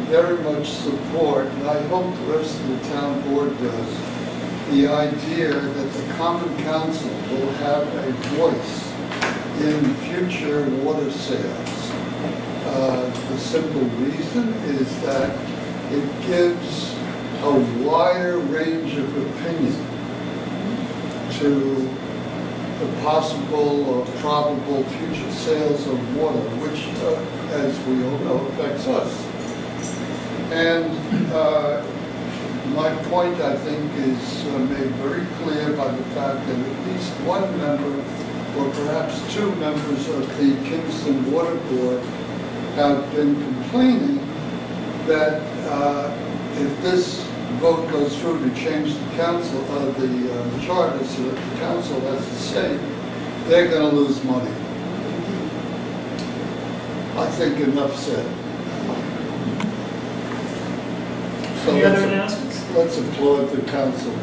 Speaker 9: very much support, and I hope the rest of the town board does, the idea that the Common Council will have a voice in future water sales. The simple reason is that it gives a wider range of opinion to the possible or probable future sales of water, which, as we all know, affects us. And my point, I think, is made very clear by the fact that at least one member, or perhaps two members of the Kingston Water Board, have been complaining that if this vote goes through to change the council of the charter so that the council has to say, they're going to lose money. I think enough said. So
Speaker 2: Any other announcements?
Speaker 9: Let's applaud the council.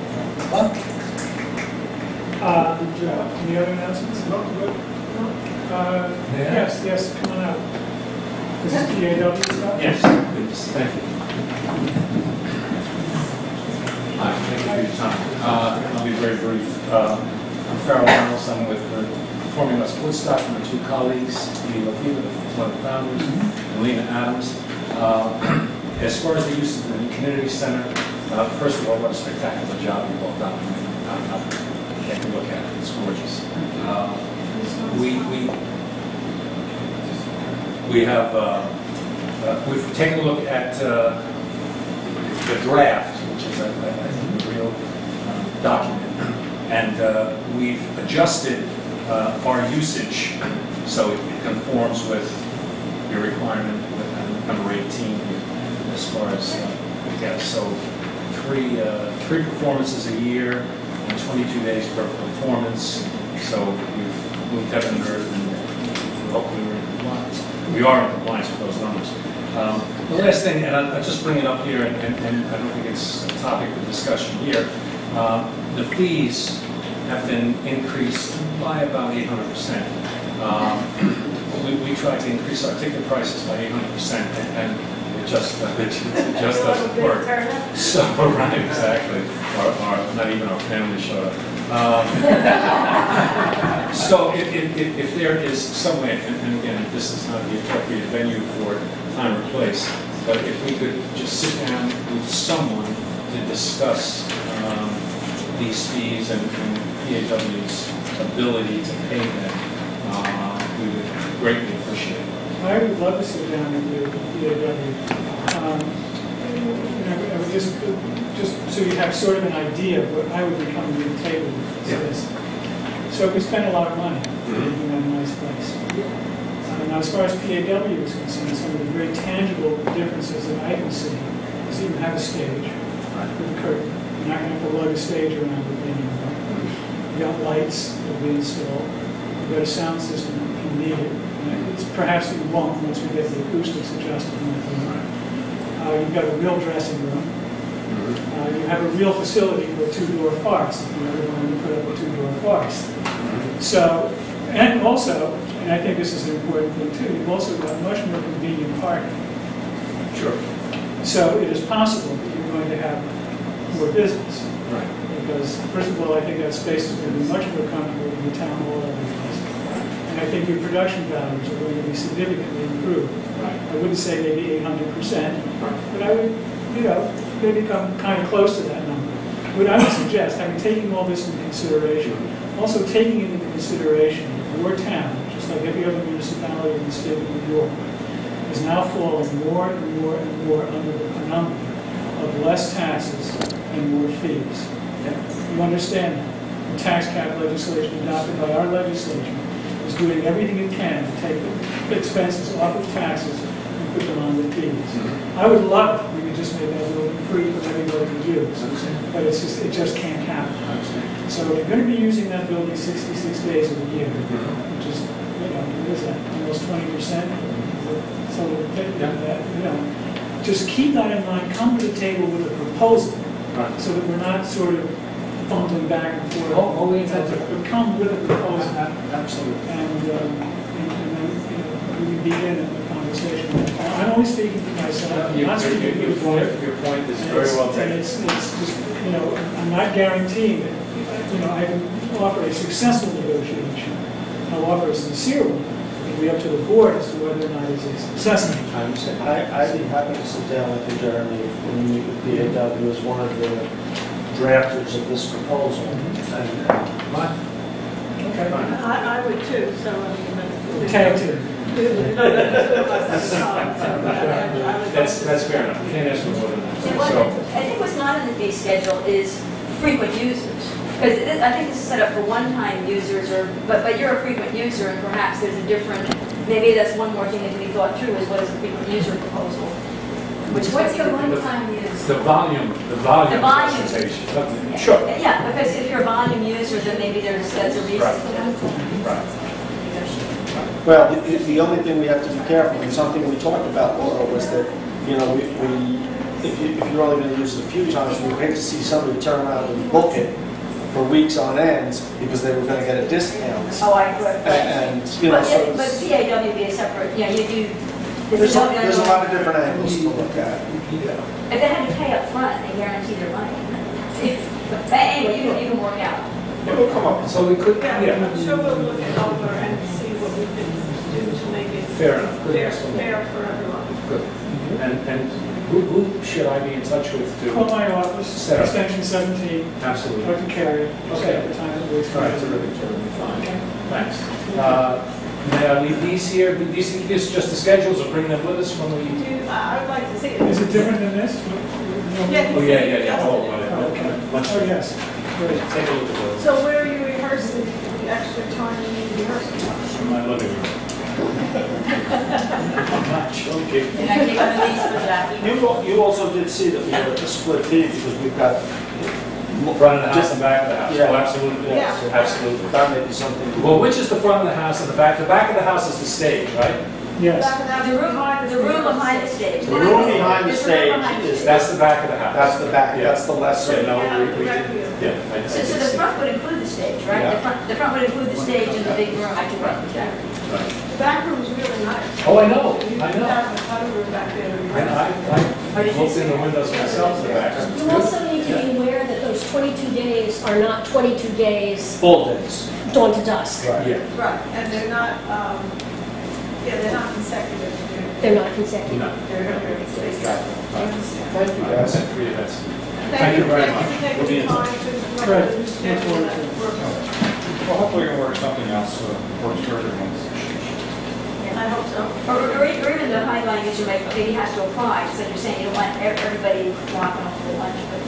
Speaker 2: Any other announcements? No, good. Yes, come on out. This is PAW stuff?
Speaker 17: Yes, thank you. Hi, thank you for your time. I'll be very brief. I'm Farrell Reynolds. I'm with Performing Arts Woodstock, my two colleagues, Steve Lefevre, one of the founders, and Lena Adams. As far as the use of the community center, first of all, what a spectacular job you've all done. Take a look at it, it's gorgeous. We've taken a look at the draft, which is I think a real document, and we've adjusted our usage so it conforms with your requirement with number 18 as far as so three performances a year and 22 days per performance. So we've moved heaven and earth, and hopefully we're in compliance. We are in compliance with those numbers. The last thing, and I'll just bring it up here, and I don't think it's a topic for discussion here, the fees have been increased by about 800%. We tried to increase our ticket prices by 800%, and it just doesn't work. So, right, exactly. Not even our family showed up. So if there is some way, and again, this is not the appropriate venue for time or place, but if we could just sit down with someone to discuss these fees and PAW's ability to pay them, we would greatly appreciate it.
Speaker 2: I would love to sit down with you, PAW. I would just so you have sort of an idea of what I would be coming to the table with this. So we spend a lot of money making that a nice place. Now, as far as PAW is concerned, some of the very tangible differences that I can see is that you have a stage with a curtain. You're not going to have to lug a stage around with you anymore. You've got lights that will be installed. You've got a sound system if you need it. It's perhaps you won't once we get the acoustics adjusted. You've got a real dressing room. You have a real facility for a two-door farce if you ever want to put up a two-door farce. So, and also, and I think this is an important thing too, you've also got much more convenient parking.
Speaker 17: Sure.
Speaker 2: So it is possible that you're going to have more business.
Speaker 17: Right.
Speaker 2: Because, first of all, I think that space is going to be much more comfortable than the town hall ever was. And I think your production values are going to be significantly improved.
Speaker 17: Right.
Speaker 2: I wouldn't say maybe 800%,
Speaker 17: Right.
Speaker 2: but I would, maybe come kind of close to that number. What I would suggest, taking all this into consideration, also taking into consideration that your town, just like every other municipality in the state of New York, is now falling more and more and more under the penumbra of less taxes and more fees. You understand that? The tax cap legislation adopted by our legislature is doing everything it can to take the expenses off of taxes and put them on the fees. I would love it. We could just make that a little free for everybody to use. But it just can't happen. So if you're going to be using that building 66 days of the year, which is, what is that, almost 20%? So just keep that in mind. Come to the table with a proposal, so that we're not sort of fumbling back and forth. But come with a proposal.
Speaker 17: Absolutely.
Speaker 2: And then we can begin a conversation. I'm only speaking to myself. I'm not speaking to the board.
Speaker 17: Your point is very well taken.
Speaker 2: It's just, I'm not guaranteeing that, I can offer a successful negotiation. I'll offer a sincere one. It'll be up to the board as to whether or not it's a success.
Speaker 5: I'd be happy to sit down with you, Jeremy, when you meet with PAW as one of the drafters of this proposal.
Speaker 2: Okay.
Speaker 4: I would too, so I mean.
Speaker 2: Tag team.
Speaker 17: That's fair enough. You can't ask for more than that.
Speaker 3: I think what's not in the fee schedule is frequent users. Because I think this is set up for one-time users, but you're a frequent user, and perhaps there's a different, maybe that's one more thing that can be thought through, is what is a frequent user proposal?
Speaker 7: What's the one-time use?
Speaker 17: The volume presentation.
Speaker 3: Yeah.
Speaker 17: Sure.
Speaker 3: Yeah, because if you're a volume user, then maybe that's a reason for that.
Speaker 17: Right.
Speaker 5: Well, the only thing we have to be careful, and something we talked about, Laura, was that, if you're only going to use it a few times, we hate to see somebody turn around and book it for weeks on end because they were going to get a discount.
Speaker 3: Oh, I agree.
Speaker 5: And,
Speaker 3: but PAW would be a separate, you do.
Speaker 5: There's a lot of different angles to look at.
Speaker 3: If they had to pay up front, they guarantee their money. But anyway, you can work out.
Speaker 17: We'll come up. So we could,
Speaker 4: I'm sure we'll look it over and see what we can do to make it
Speaker 17: fair enough.
Speaker 4: fair for everyone.
Speaker 17: Good. And who should I be in touch with to
Speaker 2: Call my office,
Speaker 17: set up?
Speaker 2: extension 17.
Speaker 17: Absolutely.
Speaker 2: I can carry it.
Speaker 17: Okay.
Speaker 2: At the time it works.
Speaker 17: All right, terrific, fine. Thanks. May I leave these here? These is just the schedules, or bring them with us when we...
Speaker 4: I would like to see it.
Speaker 2: Is it different than this?
Speaker 4: Yeah.
Speaker 17: Oh, yeah.
Speaker 2: Oh, yes. Great.
Speaker 17: Take a look at those.
Speaker 4: So where are you rehearsing the extra time you need to rehearse?
Speaker 17: In my living room. Okay.
Speaker 3: And I keep on the lease for that.
Speaker 5: You also did see that we had a split fee because we've got
Speaker 17: Front of the house and back of the house.
Speaker 5: Yeah.
Speaker 17: Oh, absolutely.
Speaker 4: Yeah.
Speaker 17: Absolutely.
Speaker 5: that may be something.
Speaker 17: Well, which is the front of the house and the back? The back of the house is the stage, right?
Speaker 2: Yes.
Speaker 3: The room behind the stage.
Speaker 5: The room behind the stage is,
Speaker 17: That's the back of the house.
Speaker 5: that's the back,
Speaker 17: Yeah.
Speaker 5: that's the lesser.
Speaker 17: Yeah, no,
Speaker 4: Yeah,
Speaker 17: we
Speaker 4: the
Speaker 17: did.
Speaker 4: requiem.
Speaker 17: Yeah. I
Speaker 3: So
Speaker 17: did
Speaker 3: the
Speaker 17: see.
Speaker 3: front would include the stage, right?
Speaker 5: Yeah.
Speaker 3: The front would include the stage and the big room.
Speaker 17: Right.
Speaker 4: The back room is really nice.
Speaker 17: Oh, I know.
Speaker 4: You
Speaker 17: I know.
Speaker 4: have a living room back there.
Speaker 17: I looked in the windows myself in the back.
Speaker 11: You also need to be aware that those 22 days are not 22 days
Speaker 5: Full days.
Speaker 11: dawn to dusk.
Speaker 5: Right.
Speaker 17: Yeah.
Speaker 4: Right, and they're not consecutive.
Speaker 11: They're not consecutive.
Speaker 17: No.
Speaker 5: Thank you, guys.
Speaker 17: Free events.
Speaker 4: Thank you
Speaker 17: very
Speaker 4: for
Speaker 17: much.
Speaker 4: taking
Speaker 17: We'll be
Speaker 4: the
Speaker 17: in
Speaker 4: time
Speaker 17: touch.
Speaker 4: to look
Speaker 2: Right.
Speaker 4: at the schedule and work on it.
Speaker 12: Well, hopefully we can work something else that works for everyone.
Speaker 4: I hope so.
Speaker 3: Or even the highlighting issue, maybe has to apply, because you're saying you don't want everybody walking off the lunch, but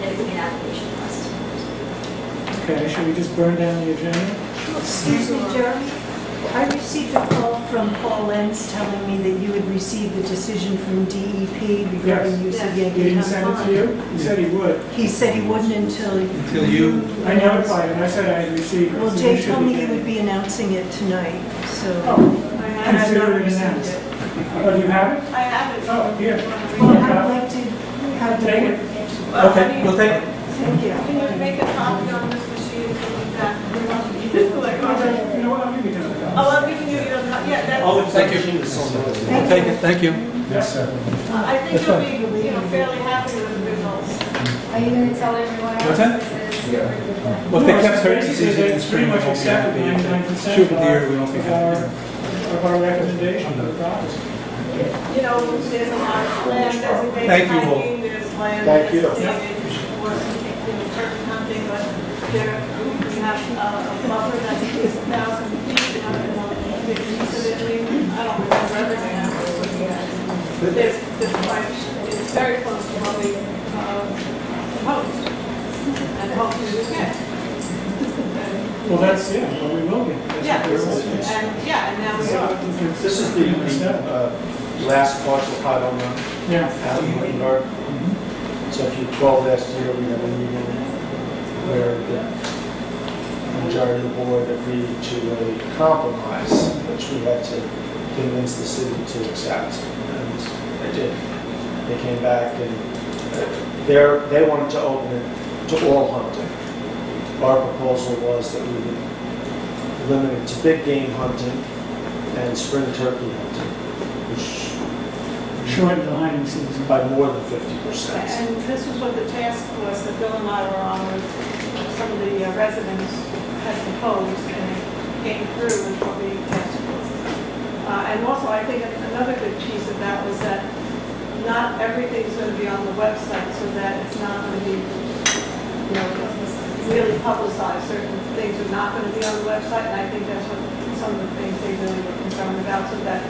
Speaker 3: there could be an application process.
Speaker 2: Okay, should we just burn down the agenda?
Speaker 18: Excuse me, Jeremy. I received a call from Paul Lenz telling me that you had received the decision from DEP regarding use of
Speaker 2: He
Speaker 18: Yankee
Speaker 2: didn't
Speaker 18: Town
Speaker 2: send it to
Speaker 18: Pond.
Speaker 2: you? He said he would.
Speaker 18: He said he wouldn't until
Speaker 17: you...
Speaker 2: I notified him, I said I had received it.
Speaker 18: Well,
Speaker 2: so
Speaker 18: Jay
Speaker 2: should
Speaker 18: told
Speaker 2: be
Speaker 18: me you
Speaker 2: getting
Speaker 18: would be announcing it tonight, so.
Speaker 2: Oh,
Speaker 18: And I've not
Speaker 2: consider it
Speaker 18: received
Speaker 2: announced.
Speaker 18: it.
Speaker 2: Oh, do you have it?
Speaker 4: I have it.
Speaker 2: Oh, here.
Speaker 18: Well, I'd like to have the
Speaker 2: Take
Speaker 18: board.
Speaker 2: it.
Speaker 4: Okay,
Speaker 5: we'll take it.
Speaker 18: Thank you.
Speaker 4: Can you make a copy on this machine so that
Speaker 2: You know what, I'll give you $10.
Speaker 4: Oh, I'm giving you, yeah, that's.
Speaker 5: Oh, thank you.
Speaker 18: Thank you.
Speaker 5: Take it, thank you.
Speaker 17: Yes, sir.
Speaker 4: I think you'll be, fairly happy with the results.
Speaker 7: Are you gonna tell everyone else?
Speaker 17: What's that?
Speaker 7: this is-
Speaker 17: Well, if they kept
Speaker 2: Basically,
Speaker 17: 13
Speaker 2: they
Speaker 17: in spring,
Speaker 2: pretty
Speaker 17: we
Speaker 2: much
Speaker 17: won't be
Speaker 2: accepted
Speaker 17: happy.
Speaker 2: 99%
Speaker 17: Shoot the deer, we won't be
Speaker 2: of
Speaker 17: happy.
Speaker 2: our recommendation for the project.
Speaker 4: There's a lot of land designated
Speaker 17: Thank you all.
Speaker 4: hiking, there's land
Speaker 5: Thank you.
Speaker 4: designated for, turkey hunting, but there, we have a buffer that's 1,000 feet, and big piece of it, I don't remember everything I was looking at. There's quite, it's very close to what we proposed, and hopefully we get.
Speaker 2: Well, that's, well, we will get. That's
Speaker 4: Yeah,
Speaker 2: what we're hoping.
Speaker 4: and now we are.
Speaker 5: This is the last parcel part on the
Speaker 2: Yeah.
Speaker 5: Allen Road. So if you recall last year, we had a meeting where the majority of the board agreed to a compromise, which we had to convince the city to accept, and they did. They came back and they wanted to open it to all hunting. Our proposal was that we would limit it to big game hunting and spring turkey hunting, which
Speaker 2: Shorten the hunting season.
Speaker 5: by more than 50%.
Speaker 4: And this was what the task force that Bill and I were on with some of the residents had proposed, and it came through with what we tasked for. And also, I think another good piece of that was that not everything's going to be on the website, so that it's not going to be, really publicized. Certain things are not going to be on the website, and I think that's what some of the things they really were concerned about, so that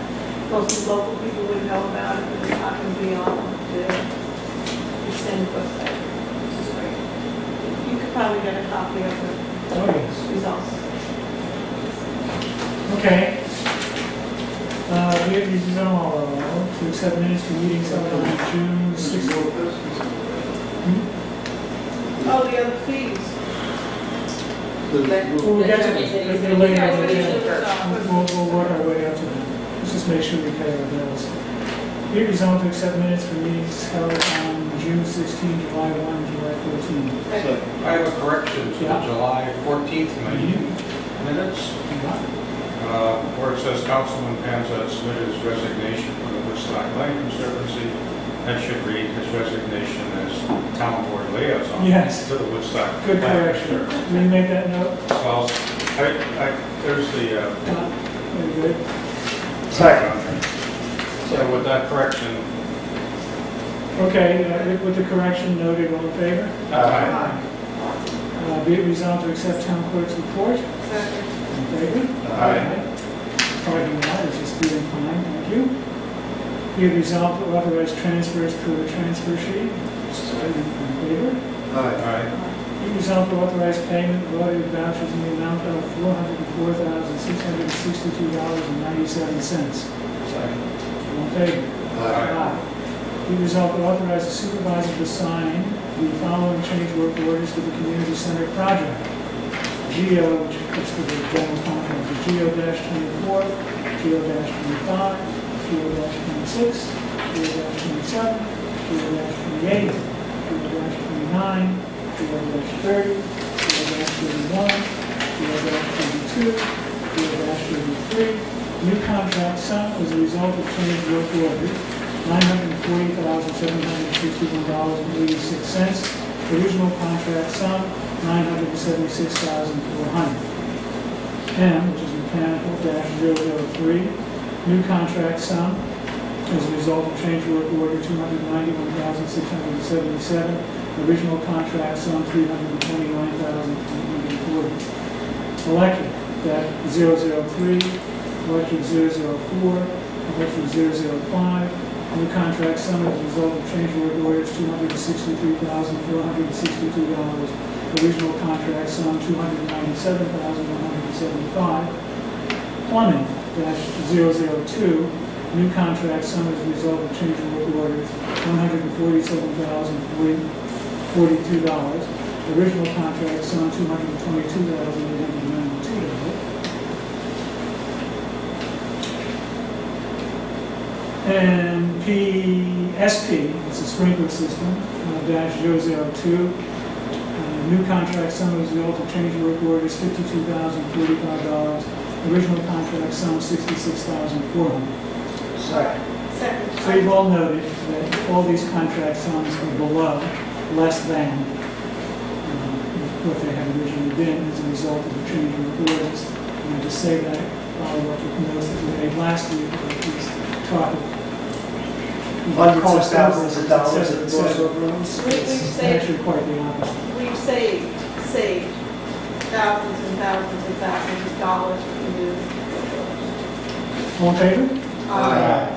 Speaker 4: most local people would know about it, but it's not going to be on the extended website, which is great. You could probably get a copy of the results.
Speaker 2: Okay. We to accept minutes for meetings held on June 6th.
Speaker 4: Oh, the other fees.
Speaker 2: We'll get to it later. We'll work our way up to that. Let's just make sure we pay our bills. Be it resolved to accept minutes for meetings held on June 16, July 1, July 14.
Speaker 14: I have a correction to the July 14th minutes. Where it says Councilman Panza submitted his resignation from the Woodstock Land Conservancy. That should read his resignation as town board liaison to the Woodstock.
Speaker 2: Good
Speaker 14: Land
Speaker 2: correction.
Speaker 14: Conservancy.
Speaker 2: Will you make that note?
Speaker 14: Well, there's the.
Speaker 2: Very good.
Speaker 5: Second.
Speaker 14: So with that correction.
Speaker 2: Okay, with the correction noted, all in favor?
Speaker 14: Aye.
Speaker 2: Be it resolved to accept town clerk's report. In favor?
Speaker 14: Aye.
Speaker 2: Parking lot is just doing fine, thank you. Be it resolved to authorize transfers to the transfer sheet. In favor?
Speaker 14: Aye.
Speaker 2: Be resolved to authorize payment of audited vouchers in the amount of $404,662.97.
Speaker 5: Second.
Speaker 2: All in favor?
Speaker 14: Aye.
Speaker 2: Be resolved to authorize the supervisor to sign the following change work orders for the community center project. GO, which is for the general contractor, GO-24, GO-25, GO-26, GO-27, GO-28, GO-29, GO-30, GO-31, GO-32, GO-33. New contract sum as a result of change work orders, $940,761.86. Original contract sum, $976,400. M, which is mechanical -003. New contract sum as a result of change work order, $291,677. Original contract sum, $329,340. Electric, -003. Electric 004. Electric 005. New contract sum as a result of change work orders, $263,462. Original contract sum, $297,175. Plumbing, -002. New contract sum as a result of change work orders, $147,042. Original contract sum, $222,892. And PSP, it's a sprinkler system, -002. New contract sum as a result of change work orders, $52,045. Original contract sum, $66,400.
Speaker 5: Second.
Speaker 4: Second.
Speaker 2: So you've all noted that all these contract sums are below, less than what they had originally been as a result of the change in orders. And I just say that, follow up with notes that we made last week, but please talk.
Speaker 5: Hundreds of thousands of dollars in
Speaker 2: It's actually quite the opposite.
Speaker 4: We've saved thousands and thousands and thousands of dollars for community.
Speaker 2: All in favor?
Speaker 4: Aye.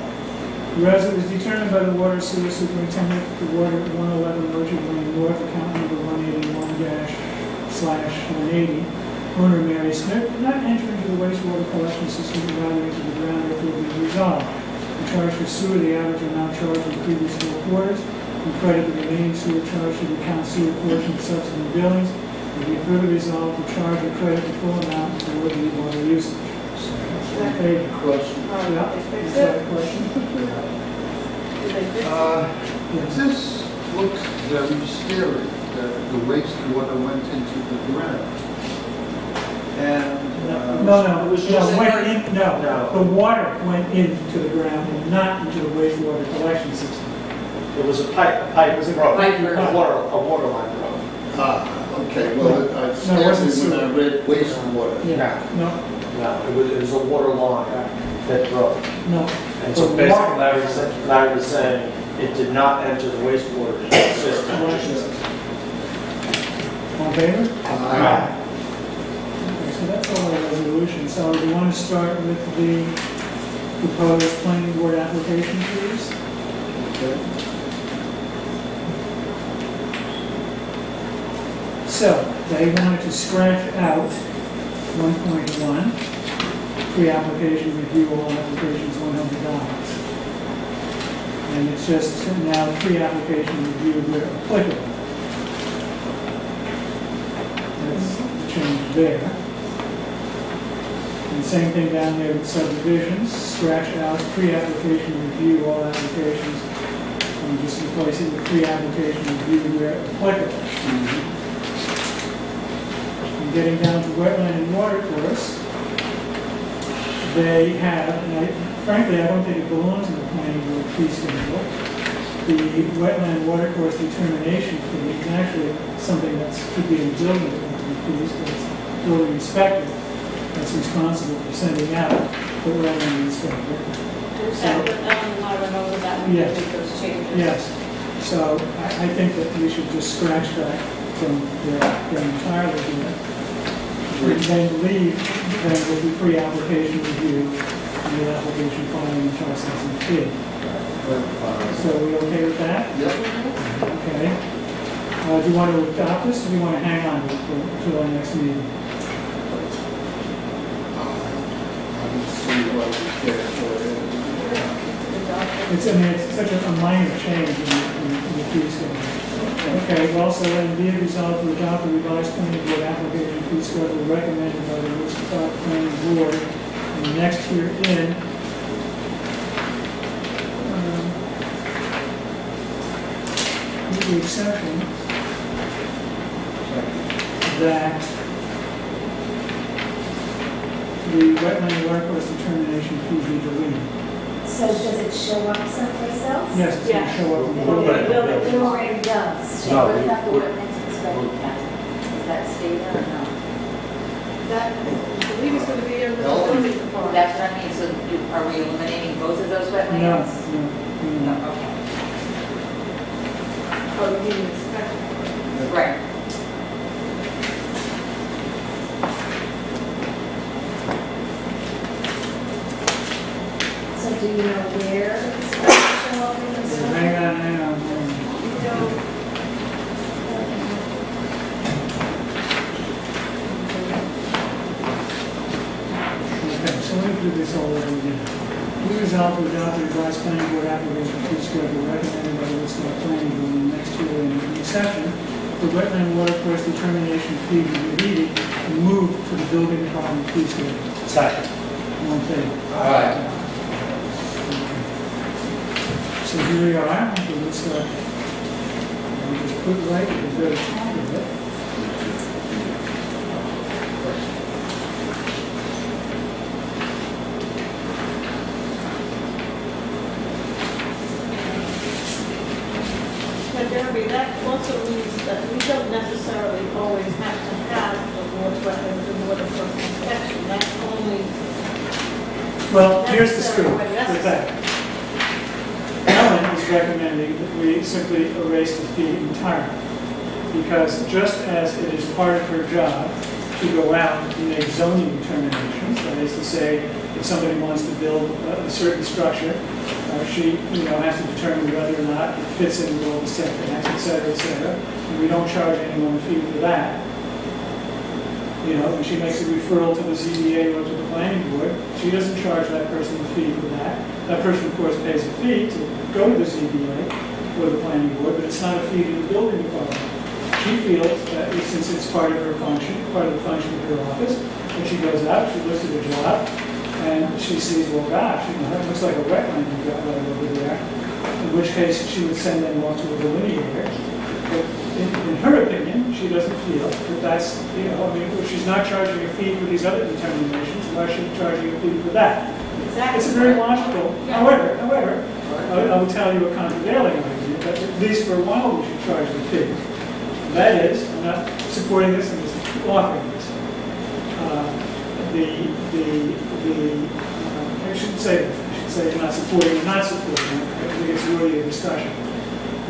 Speaker 2: Whereas it was determined by the water sewer superintendent, the water at 111 Orchard Lane North, account number 181-/180, owner Mary Smith did not enter into the wastewater collection system rather into the ground, therefore be resolved. The charge for sewer, the average amount charged in the previous 4 quarters, and credit the remaining sewer charge to the account sewer portion of subsequent billings, and be further resolved to charge or credit the full amount toward the water usage. Okay.
Speaker 9: Question.
Speaker 2: Yeah. Is that a question?
Speaker 9: This looks very scary, that the wastewater went into the ground. And,
Speaker 2: No, the water went into the ground and not into the wastewater collection system.
Speaker 5: It was a pipe broke. A water line broke.
Speaker 9: Okay, well, I scared me when I read wastewater.
Speaker 2: Yeah, no,
Speaker 5: It was a water line that broke.
Speaker 2: no.
Speaker 5: And so basically Larry was saying it did not enter the wastewater system.
Speaker 2: All in favor?
Speaker 5: Aye.
Speaker 2: Okay, so that's all the resolution. So do you want to start with the proposed planning board application, please?
Speaker 5: Okay.
Speaker 2: So they wanted to scratch out 1.1, pre-application review all applications $100. And it's just now pre-application review where applicable. That's the change there. And same thing down there with subdivisions, scratch out pre-application review all applications, and just replace it with pre-application review where applicable. And getting down to wetland and water course, they have, and frankly, I don't think it belongs in the planning board fee schedule. The wetland water course determination fee is actually something that should be in building fees, but it's building inspector that's responsible for sending out the wetland inspector. Yes. Yes. So I think that we should just scratch that from their entirely here. And then leave then with the pre-application review and the application filing and processing fee. So are we okay with that?
Speaker 9: Yep.
Speaker 2: Okay. Do you want to adopt this, or do you want to hang on to it until our next meeting? It's such a minor change in the fee schedule. Okay, well, so then be it resolved to adopt the revised planning board application fee schedule recommended by the Woodstock Planning Board in the next year in. With the exception that the wetland water course determination fee be deleted.
Speaker 16: So does it show up someplace else?
Speaker 2: Yes, it's going to show up in the building.
Speaker 16: It already does.
Speaker 10: So what about the wetlands inspection council? Does that stay there or no?
Speaker 4: That, I believe it's going to be in the building department.
Speaker 10: That's what I mean, so are we eliminating both of those wetlands? No, okay.
Speaker 4: Oh, you mean inspection?
Speaker 10: Right.
Speaker 16: So do you know where it's going to show up in the building?
Speaker 2: Hang on.
Speaker 16: You don't.
Speaker 2: Okay, so let me do this all over again. We resolve to adopt the revised planning board application fee schedule recommended by the Woodstock Planning Board in the next year in the exception. The wetland water course determination fee be deleted and moved to the building department fee schedule.
Speaker 5: Second.
Speaker 2: All in favor?
Speaker 5: Aye.
Speaker 2: So here we are, so let's we'll just put right at the very top of it.
Speaker 4: necessarily always have to have the water source inspection. That's only.
Speaker 2: Well, here's the scoop
Speaker 4: necessary when
Speaker 2: with that. Ellen is recommending that we simply erase the fee entirely. Because just as it is part of her job to go out and make zoning determinations, that is to say, if somebody wants to build a certain structure, she has to determine whether or not it fits in with all the setbacks, et cetera, and we don't charge anyone a fee for that. When she makes a referral to the ZBA or to the planning board, she doesn't charge that person a fee for that. That person, of course, pays a fee to go to the ZBA or the planning board, but it's not a fee to the building department. She feels that since it's part of her function, part of the function of her office, when she goes out, she looks at her job, and she sees, well, gosh, that looks like a wetland you've got right over there, in which case she would send them off to a delineator. But in her opinion, she doesn't feel that that's, if she's not charging a fee for these other determinations, why should she charge you a fee for that?
Speaker 4: Exactly.
Speaker 2: It's a very logical.
Speaker 4: Yeah.
Speaker 2: However, I will tell you a countervailing argument that at least for a while we should charge the fee. That is, I'm not supporting this, I'm just offering this. I shouldn't say that. I should say I'm not supporting or not supporting. I think it's really a discussion.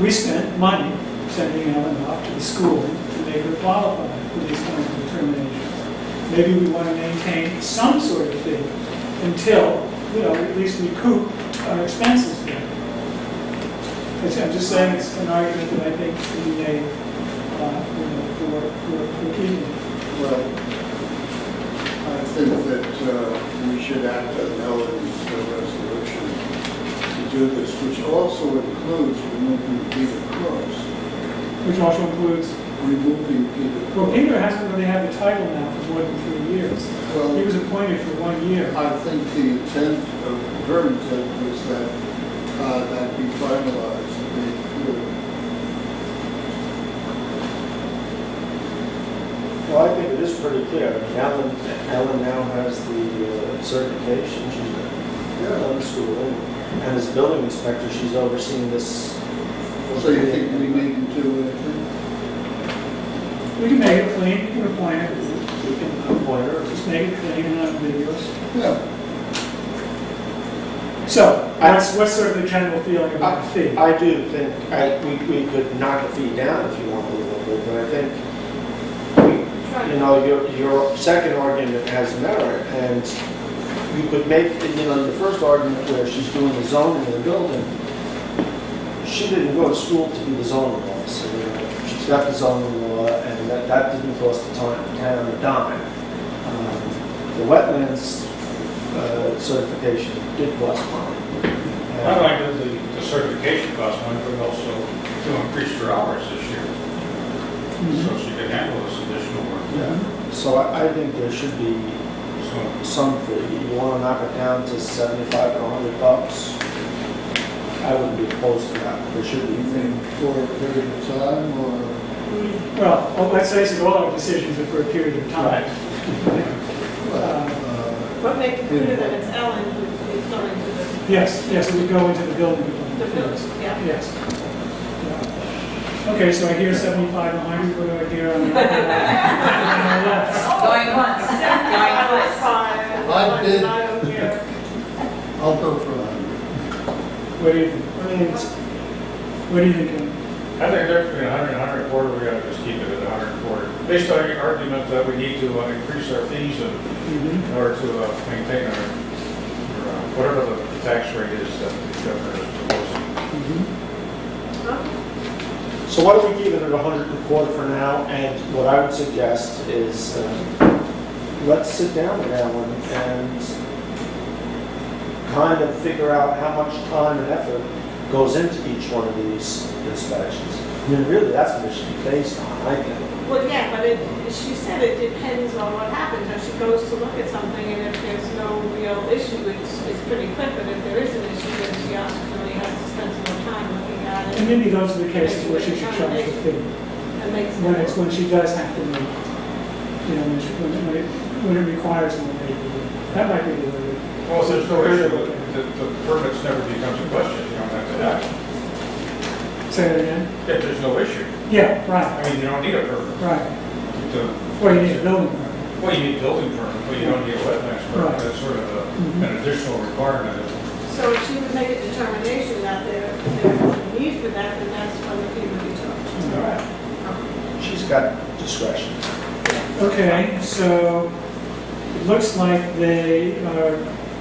Speaker 2: We spent money sending Ellen off to the school to make her qualify for these kinds of determinations. Maybe we want to maintain some sort of fee until, at least recoup our expenses there. I'm just saying it's an argument that I think can be made for keeping.
Speaker 9: Well, I think that we should act on Ellen's resolution to do this, which also includes removing Peter Cross.
Speaker 2: Which also includes?
Speaker 9: Removing Peter Cross.
Speaker 2: Well, Peter hasn't really had the title now for more than 3 years.
Speaker 9: Well,
Speaker 2: he was appointed for 1 year.
Speaker 9: I think the intent of her intent was that that be finalized.
Speaker 5: Well, I think it is pretty clear. Ellen now has the certification. She's done the schooling. And as building inspector, she's overseeing this.
Speaker 9: So you think we need to do anything?
Speaker 2: We can make it clean, we can appoint her.
Speaker 5: We can appoint her.
Speaker 2: Just make it clean and unambiguous.
Speaker 9: Yeah.
Speaker 2: So, what's sort of the general feeling about the fee?
Speaker 5: I do think we could knock the fee down if you want a little bit, but I think your second argument has merit, and you could make, the first argument where she's doing the zoning in the building, she didn't go to school to do the zoning laws. So, she's got the zoning law, and that didn't cost the town a dime. The wetlands certification did cost money.
Speaker 14: Not only did the certification cost money, but also to increase her hours this year. So she can handle this additional work.
Speaker 5: Yeah. So I think there should be some fee. You want to knock it down to $75 to $100? I wouldn't be opposed to that. There should be a fee.
Speaker 9: For a period of time, or?
Speaker 2: Well, let's face it, all our decisions are for a period of time.
Speaker 4: But make it clear that it's Ellen who is going to the.
Speaker 2: Yes, we go into the building department.
Speaker 4: The building, yeah.
Speaker 2: Yes. Okay, so I hear 75 to 100, what do I hear on the left?
Speaker 10: Going once.
Speaker 9: I did. I'll go for 100.
Speaker 2: What do you think? What do you think?
Speaker 14: I think there between 100 and 125, we got to just keep it at 125. Based on the argument that we need to increase our fees in order to maintain our whatever the tax rate is that the governor is proposing.
Speaker 5: So why don't we keep it at 125 for now? And what I would suggest is let's sit down with Ellen and kind of figure out how much time and effort goes into each one of these inspections. I mean, really, that's what it should be based on, I think.
Speaker 4: Well, yeah, but she said it depends on what happens. If she goes to look at something and if there's no real issue, it's pretty quick. But if there is an issue, then she really has to spend some more time looking at it.
Speaker 2: And maybe those are the cases where she should charge the fee. When she does have to make, when it requires more paperwork. That might be the way.
Speaker 14: Well, if there's no issue, the permits never becomes a question. You don't have to ask.
Speaker 2: Say that again?
Speaker 14: If there's no issue.
Speaker 2: Yeah, right,
Speaker 14: I mean, you don't need a permit.
Speaker 2: right.
Speaker 14: to-
Speaker 2: Well, you need a building permit.
Speaker 14: Well, you need building permit, but you don't need a wetlands
Speaker 2: Right.
Speaker 14: permit. That's sort of an additional requirement.
Speaker 4: So if she would make a determination that there was a need for that, then that's when the fee would be charged.
Speaker 5: All right. She's got discretion.
Speaker 2: Okay, so it looks like they are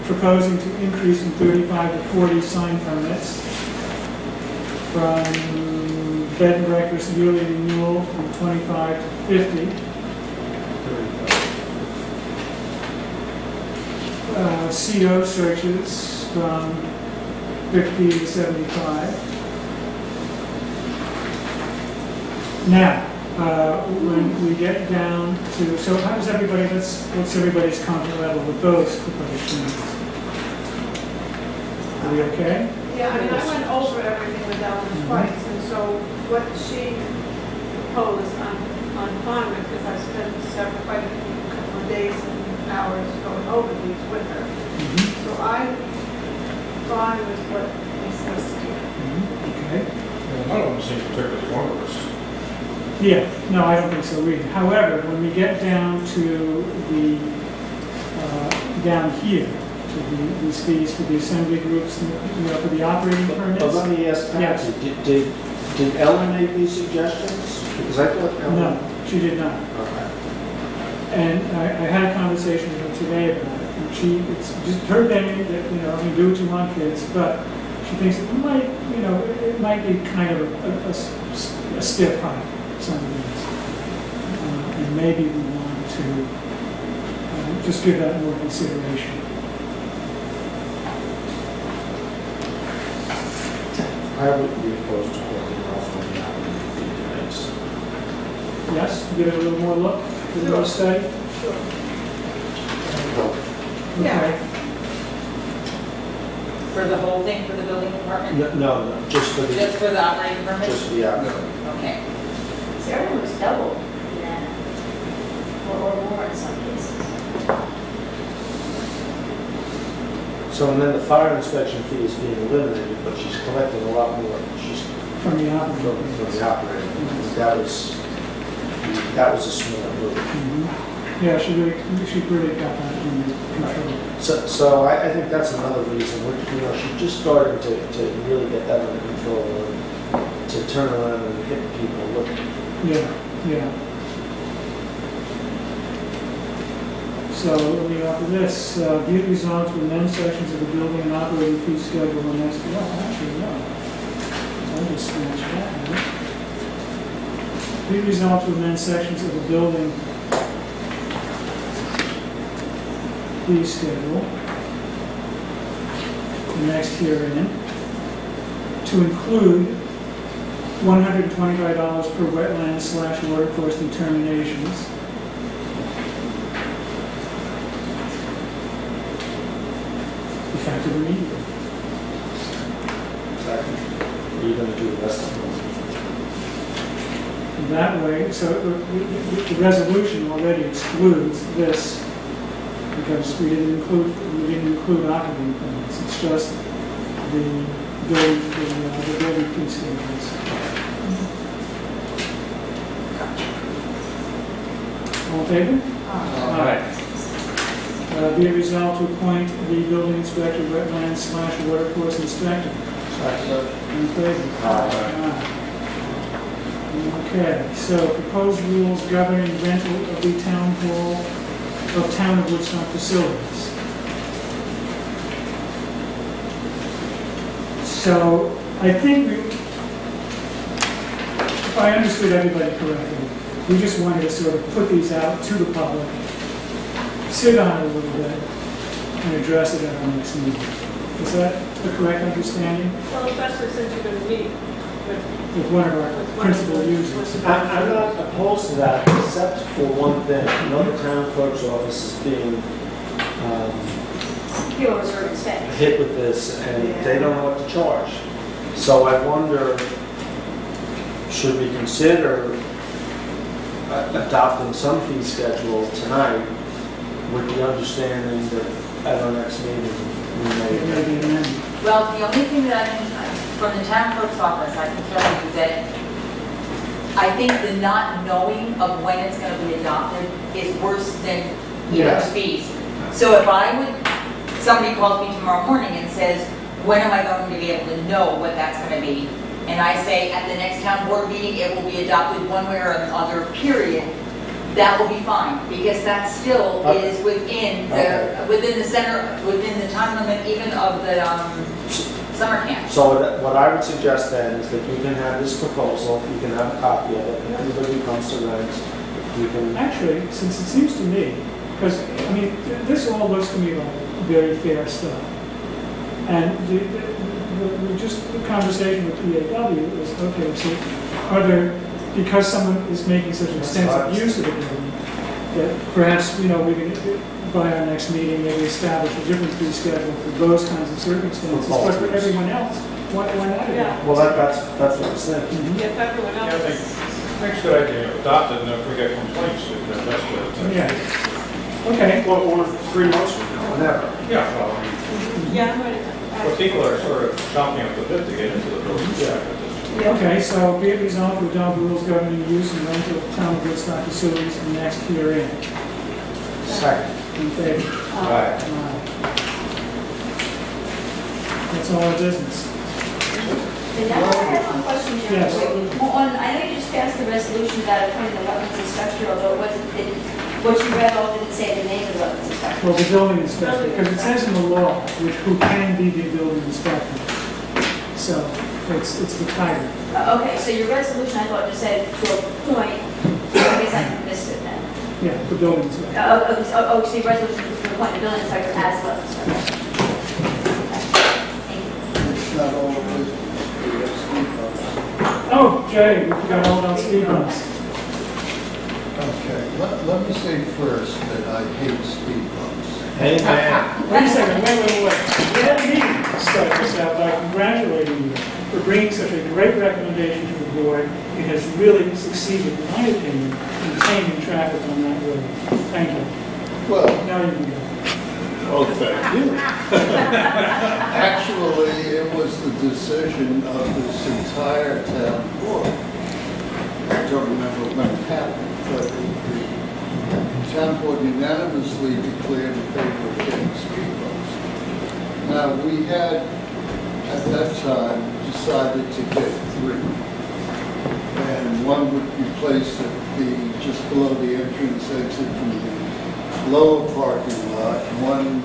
Speaker 2: proposing to increase from 35 to 40 sign permits, from bed and breakfast yearly renewal from 25 to 50, CO searches from 50 to 75. Now, when we get down to, so how does everybody, what's everybody's comfort level with those proposed changes? Are we okay?
Speaker 4: Yeah, I mean, I went over everything with Ellen twice, and so what she proposed, I'm fine with, because I spent quite a couple of days and hours going over these with her. So I'm fine with what he says here.
Speaker 2: Okay.
Speaker 14: Well, none of them seem particularly onerous.
Speaker 2: Yeah, no, I don't think so either. However, when we get down to the, down here, to these fees for the assembly groups, you know, for the operating permits.
Speaker 5: But let me ask
Speaker 2: Yes.
Speaker 5: Patsy, did Ellen make these suggestions? Because I thought Ellen...
Speaker 2: No, she did not.
Speaker 5: Okay.
Speaker 2: And I had a conversation with her today about it, and it's just her opinion that, you know, I mean, do what you want, kids, but she thinks it might, you know, it might be kind of a stiff hike, some of these. And maybe we want to just give that more consideration.
Speaker 5: I would be opposed to holding off on the operating permits.
Speaker 2: Yes, give it a little more look, a little more study?
Speaker 4: Sure.
Speaker 2: Okay.
Speaker 10: For the whole thing, for the building department?
Speaker 5: No, just for the...
Speaker 10: Just for the operating permit?
Speaker 5: Just for the operating.
Speaker 10: Okay.
Speaker 3: So everyone was double in that, or more in some cases.
Speaker 5: So, and then the fire inspection fee is being eliminated, but she's collecting a lot more. She's
Speaker 2: From the operating.
Speaker 5: from the operating. That was a smart move.
Speaker 2: Yeah, she really got that under control.
Speaker 5: So I think that's another reason. You know, she's just starting to really get that under control, and to turn around and hit people. Look.
Speaker 2: Yeah. So let me offer this. Be it resolved to amend sections of the building and operating fee schedule the next, actually, no. I'll just scratch that. Right? Be it resolved to amend sections of the building fee schedule the next herein to include $125 per wetland / watercourse determinations. Effective immediately.
Speaker 5: Are you going to do the rest of them?
Speaker 2: That way, so the resolution already excludes this because we didn't include operating permits. It's just the building fee schedules. All in favor?
Speaker 5: Aye.
Speaker 2: Be it resolved to appoint the building inspector, wetlands / watercourse inspector. In favor? Aye. Okay, so proposed rules governing rental of the town hall, of town of Woodstock facilities. So I think if I understood everybody correctly, we just wanted to sort of put these out to the public, sit on it a little bit, and address it at our next meeting. Is that the correct understanding?
Speaker 4: Well, especially since you're going to meet
Speaker 2: With one of our principal users.
Speaker 5: I'm not opposed to that, except for one thing. You know, the town clerk's office is being hit with this, and they don't know what to charge. So I wonder, should we consider adopting some fee schedule tonight with the understanding that at our next meeting we may...
Speaker 10: Well, the only thing that from the town clerk's office, I can tell you that I think the not knowing of when it's going to be adopted is worse than
Speaker 2: Yes.
Speaker 10: the fees. So if somebody calls me tomorrow morning and says, when am I going to be able to know what that's going to be? And I say, at the next town board meeting, it will be adopted one way or another, period, that will be fine, because that still is within the center, within the time limit even of the summer camp.
Speaker 5: So what I would suggest then is that you can have this proposal, you can have a copy of it, and everybody who comes to rent, you can...
Speaker 2: Actually, since it seems to me, because, I mean, this all looks to me like very fair stuff. And the conversation with EAW is, okay, so are there, because someone is making such extensive use of the building, that perhaps, you know, we can, by our next meeting, maybe establish a different fee schedule for those kinds of circumstances, but for everyone else, why not?
Speaker 4: Yeah.
Speaker 5: Well, that's what I'm saying.
Speaker 4: If everyone
Speaker 14: Yeah, I
Speaker 4: else.
Speaker 14: think it's a good idea, adopt it, and if we get complaints, that's what.
Speaker 2: Yeah. Okay.
Speaker 5: Well, or 3 months from now, whenever.
Speaker 14: Yeah, well, I mean,
Speaker 4: Yeah, I'm ready.
Speaker 14: but people are sort of chomping at the bit to get into the building.
Speaker 2: Okay, so be it resolved to adopt rules governing use and rental of town of Woodstock facilities annexed herein.
Speaker 5: Second.
Speaker 2: In favor?
Speaker 14: Aye.
Speaker 2: That's all our business.
Speaker 3: And now I have one question, Chairman.
Speaker 2: Yes.
Speaker 3: Well, I know you just passed the resolution about appointing the wetlands inspector, although it wasn't, what you read off didn't say the name of the wetlands inspector.
Speaker 2: Well, the building inspector, because it says in the law who can be the building inspector. So it's the title.
Speaker 3: Okay, so your resolution, I thought, just said to appoint, I guess I missed it then.
Speaker 2: Yeah, the building inspector.
Speaker 3: So your resolution is to appoint the building inspector as wetlands inspector.
Speaker 9: It's not always, we have speed bumps.
Speaker 2: Oh, Jay, we forgot all about speed bumps.
Speaker 9: Okay, let me say first that I hate speed bumps.
Speaker 5: Amen.
Speaker 2: Wait a second, wait. We had a meeting to start this out by congratulating you for bringing such a great recommendation to the board. It has really succeeded, in my opinion, in taming traffic on that road. Thank you.
Speaker 9: Well,
Speaker 2: Now you can go.
Speaker 9: oh, thank you. Actually, it was the decision of this entire town board. I don't remember when it happened, but the town board unanimously declared in favor of getting speed bumps. Now, we had, at that time, decided to get 3. And one would be placed at just below the entrance exit from the lower parking lot, one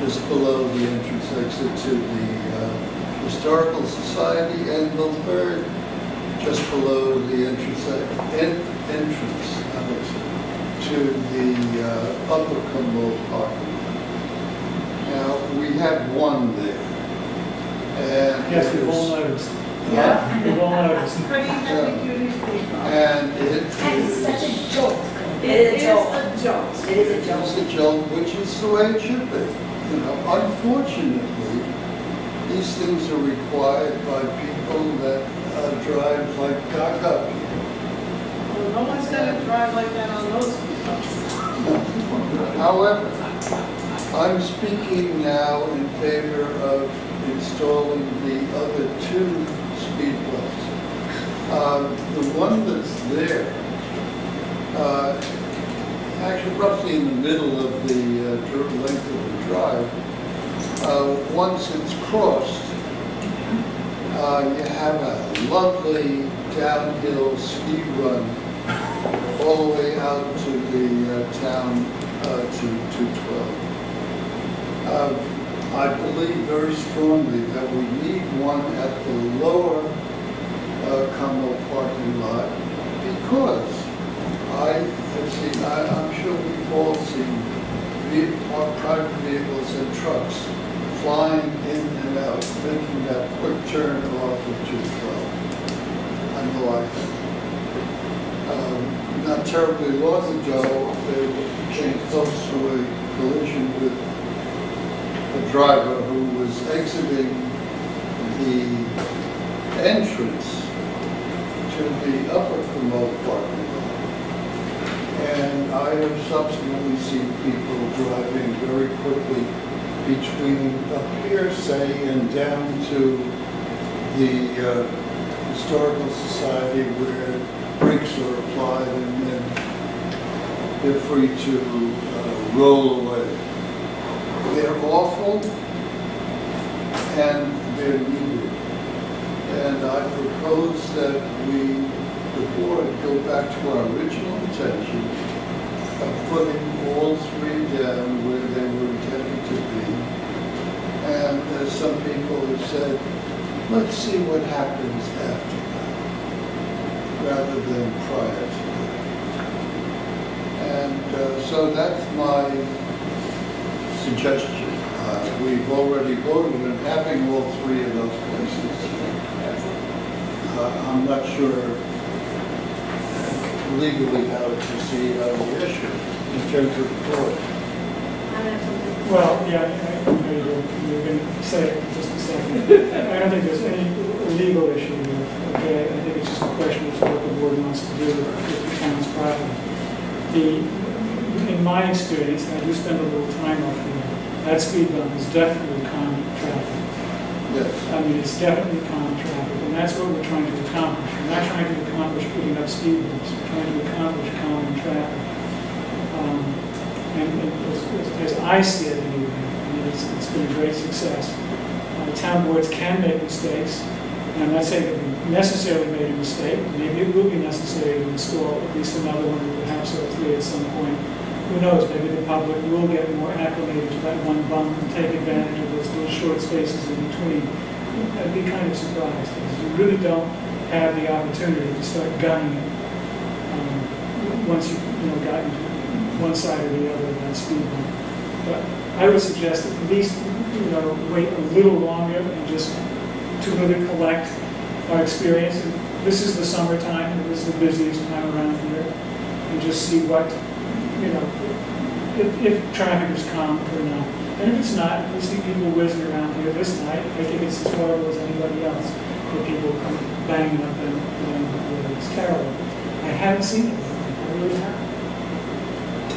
Speaker 9: just below the entrance exit to the Historical Society, and the third just below the entrance to the Upper Cumberland parking lot. Now, we had one there. And
Speaker 2: Yes,
Speaker 9: it
Speaker 2: we've all
Speaker 9: was-
Speaker 2: noticed.
Speaker 9: Yeah.
Speaker 2: We've all noticed.
Speaker 4: Pretty heavy duty speed bump.
Speaker 9: And it
Speaker 3: And it's such a jolt.
Speaker 4: It is a jolt.
Speaker 3: It is a jolt.
Speaker 9: It's a joke, which is the way it should be. You know, unfortunately, these things are required by people that drive like Gaga people.
Speaker 4: Well, no one's gonna drive like that on those speed bumps.
Speaker 9: However, I'm speaking now in favor of installing the other 2 speed bumps. The one that's there, actually roughly in the middle of the length of the drive, once it's crossed, you have a lovely downhill ski run all the way out to the town to 212. I believe very strongly that we need one at the lower Cumberland parking lot because I'm sure we've all seen private vehicles and trucks flying in and out, making that quick turn off of 212. I know I have. Not terribly long ago, they came close to a collision with a driver who was exiting the entrance to the Upper Commode parking lot. And I have subsequently seen people driving very quickly between up here, say, and down to the Historical Society where brakes are applied and then they're free to roll away. They're awful and they're needed. And I propose that the board, go back to our original intention of putting all three down where they were intended to be. And as some people have said, let's see what happens after that, rather than prior to that. And so that's my suggestion. We've already voted on having all three of those places. I'm not sure legally how to proceed on the issue in terms of the court.
Speaker 2: Well, yeah, I know you're going to say it in just a second. I don't think there's any legal issue here, okay? I think it's just a question of what the board wants to do with the town's property. In my experience, and I do spend a little time off here, that speed bump is definitely calming traffic.
Speaker 9: Yes.
Speaker 2: I mean, it's definitely calming traffic, and that's what we're trying to accomplish. We're not trying to accomplish putting up speed bumps. We're trying to accomplish calming traffic. And as I see it anyway, I mean, it's been a great success. Town boards can make mistakes, and I'm not saying that we necessarily made a mistake. Maybe it will be necessary to install at least another one of the house or three at some point. Who knows, maybe the public will get more acclimated to that one bump and take advantage of those little short spaces in between. I'd be kind of surprised, because you really don't have the opportunity to start gunning it once you've gotten to one side or the other of that speed bump. But I would suggest that at least wait a little longer and just to really collect our experience. And this is the summertime, and this is the busiest time around here, and just see what, if traffic is calm or not. And if it's not, we see people whizzing around here this night. I think it's as horrible as anybody else that people come banging up and it's terrible. I haven't seen it. I really haven't.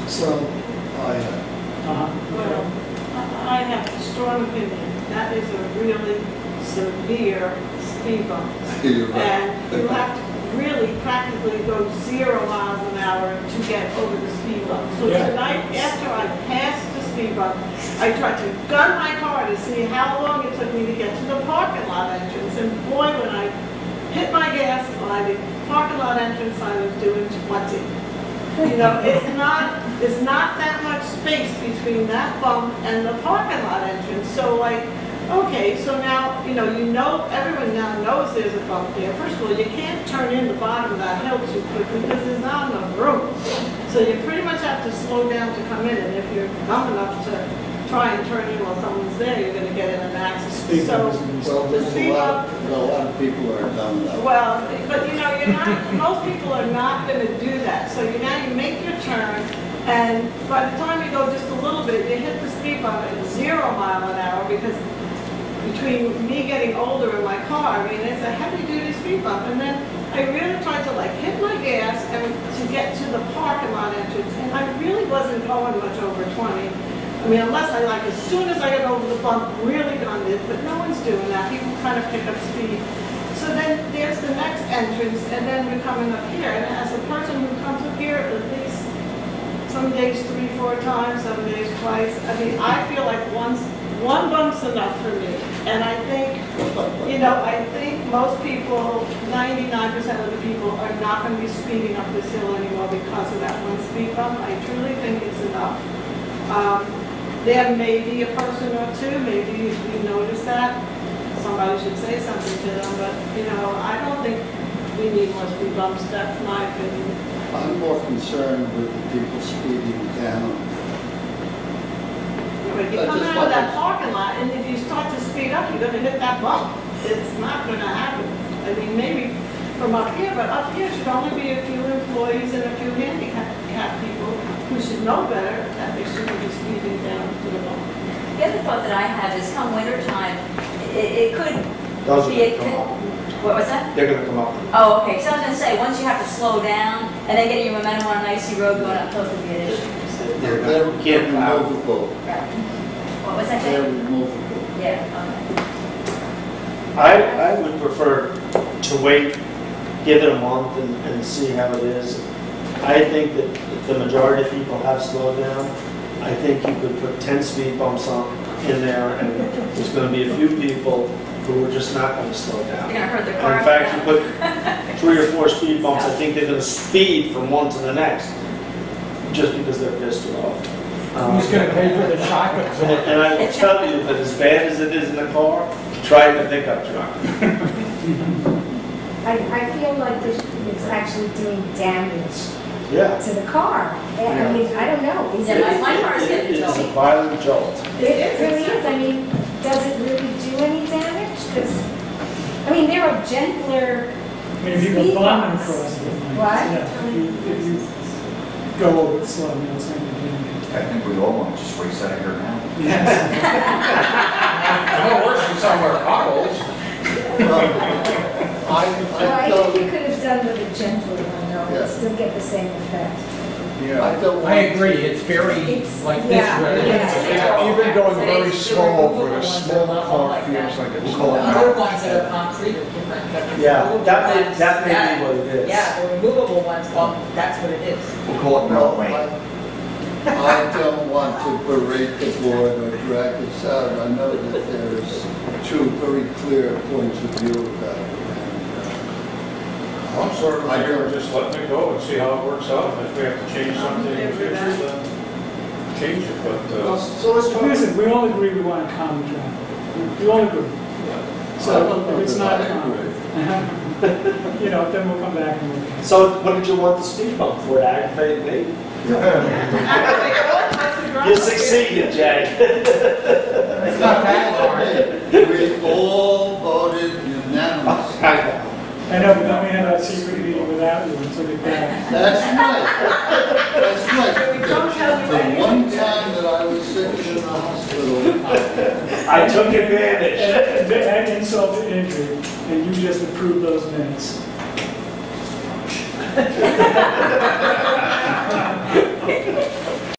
Speaker 2: So,
Speaker 4: well, I have a strong opinion. That is a really severe speed bump. And you have to really practically go 0 miles an hour to get over the speed bump. So tonight, after I passed the speed bump, I tried to gun my car to see how long it took me to get to the parking lot entrance. And boy, when I hit my gas by the parking lot entrance, I was doing 20. It's not that much space between that bump and the parking lot entrance. So okay, so now, everyone now knows there's a bump there. First of all, you can't turn in the bottom of that hill too quickly because there's not enough room. So you pretty much have to slow down to come in, and if you're dumb enough to try and turn in while someone's there, you're going to get in an accident. So,
Speaker 9: a lot of people are dumb enough.
Speaker 4: Well, but you're not, most people are not going to do that. So now you make your turn, and by the time you go just a little bit, you hit the speed bump at 0 mile an hour, because between me getting older in my car, I mean, it's a heavy-duty speed bump. And then I really tried to hit my gas and to get to the parking lot entrance, and I really wasn't going much over 20. I mean, unless as soon as I get over the bump, really done it, but no one's doing that. People kind of pick up speed. So then there's the next entrance, and then we're coming up here. And as a person who comes up here at least some days 3-4 times, some days twice, I mean, I feel like one bump's enough for me. And I think, I think most people, 99% of the people, are not going to be speeding up this hill anymore because of that one speed bump. I truly think it's enough. There may be a person or two, maybe you notice that. Somebody should say something to them, but, I don't think we need more speed bumps. That's my opinion.
Speaker 9: I'm more concerned with the people speeding down.
Speaker 4: But you come out of that parking lot, and if you start to speed up, you're going to hit that bump. It's not going to happen. I mean, maybe from up here, but up here should only be a few employees and a few handicapped people who should know better that they shouldn't be speeding down to the bump.
Speaker 3: The other thought that I have is come winter time, it could
Speaker 5: Those
Speaker 3: be
Speaker 5: are gonna come up.
Speaker 3: What was that?
Speaker 5: They're going to come up.
Speaker 3: Oh, okay. So I was going to say, once you have to slow down and then getting your momentum on an icy road going up, those would be an issue.
Speaker 9: They're removable.
Speaker 3: What was that?
Speaker 9: They're removable.
Speaker 3: Yeah, okay.
Speaker 5: I would prefer to wait give it a month and see how it is. I think that the majority of people have slowed down. I think you could put 10 speed bumps in there, and there's going to be a few people who are just not going to slow down.
Speaker 3: You're gonna hurt their
Speaker 5: And
Speaker 3: car.
Speaker 5: in fact, you put 3 or 4 speed bumps, I think they're going to speed from one to the next, just because they're pissed off.
Speaker 6: Who's going to pay for the shock absorber?
Speaker 5: And I will tell you that as bad as it is in the car, try it in a pickup truck.
Speaker 19: I feel like it's actually doing damage
Speaker 5: Yeah.
Speaker 19: to the car. I mean, I don't know. Is
Speaker 3: Yeah, my car's getting
Speaker 5: It's a
Speaker 3: jolted.
Speaker 5: violent jolt.
Speaker 19: It really is. I mean, does it really do any damage? Because, I mean, there are gentler
Speaker 2: I mean, if you go
Speaker 19: speed
Speaker 2: bombing
Speaker 19: bumps.
Speaker 2: across it.
Speaker 19: What?
Speaker 2: Yeah, if you go over it slow, you know, it's not going to do anything.
Speaker 12: I think we all want to just race out of here now.
Speaker 6: No worse than somewhere potholes.
Speaker 19: Well, I
Speaker 9: I
Speaker 19: think you
Speaker 9: don't,
Speaker 19: could have done with a gentler one, though,
Speaker 9: Yeah.
Speaker 19: and still get the same effect.
Speaker 8: Yeah.
Speaker 9: I don't want
Speaker 6: I agree, it's very
Speaker 19: It's-
Speaker 6: like this.
Speaker 19: yeah,
Speaker 6: where
Speaker 19: yeah.
Speaker 8: Even going very slow over a small car feels like it's
Speaker 12: We'll call it
Speaker 10: The other ones that are concrete are different. but the
Speaker 5: Yeah,
Speaker 10: removable
Speaker 5: that may
Speaker 10: ones-
Speaker 5: be what it is.
Speaker 10: Yeah, the removable ones, well, that's what it is.
Speaker 12: We'll call it
Speaker 9: Well,
Speaker 12: Mount Wayne.
Speaker 9: I don't want to berate the board or drag this out. I know that there's 2 very clear points of view about it.
Speaker 14: I'm sort of
Speaker 9: I
Speaker 14: here,
Speaker 9: don't-
Speaker 14: just letting it go and see how it works out. If we have to change something in the future, then change it, but,
Speaker 5: So let's talk.
Speaker 2: Listen, we all agree we want a common traffic. We all agree. So if it's not common, you know, then we'll come back and look at it.
Speaker 5: So what did you want the speed bump for, to aggravate me? You succeeded, Jay.
Speaker 6: It's not that hard.
Speaker 9: We all voted unanimously.
Speaker 5: I know.
Speaker 2: I know, but then we had that secret meeting without you, so they
Speaker 9: That's right. That's right. The one time that I was sick in the hospital,
Speaker 5: I took advantage.
Speaker 2: That insult to injury, and you just approved those minutes.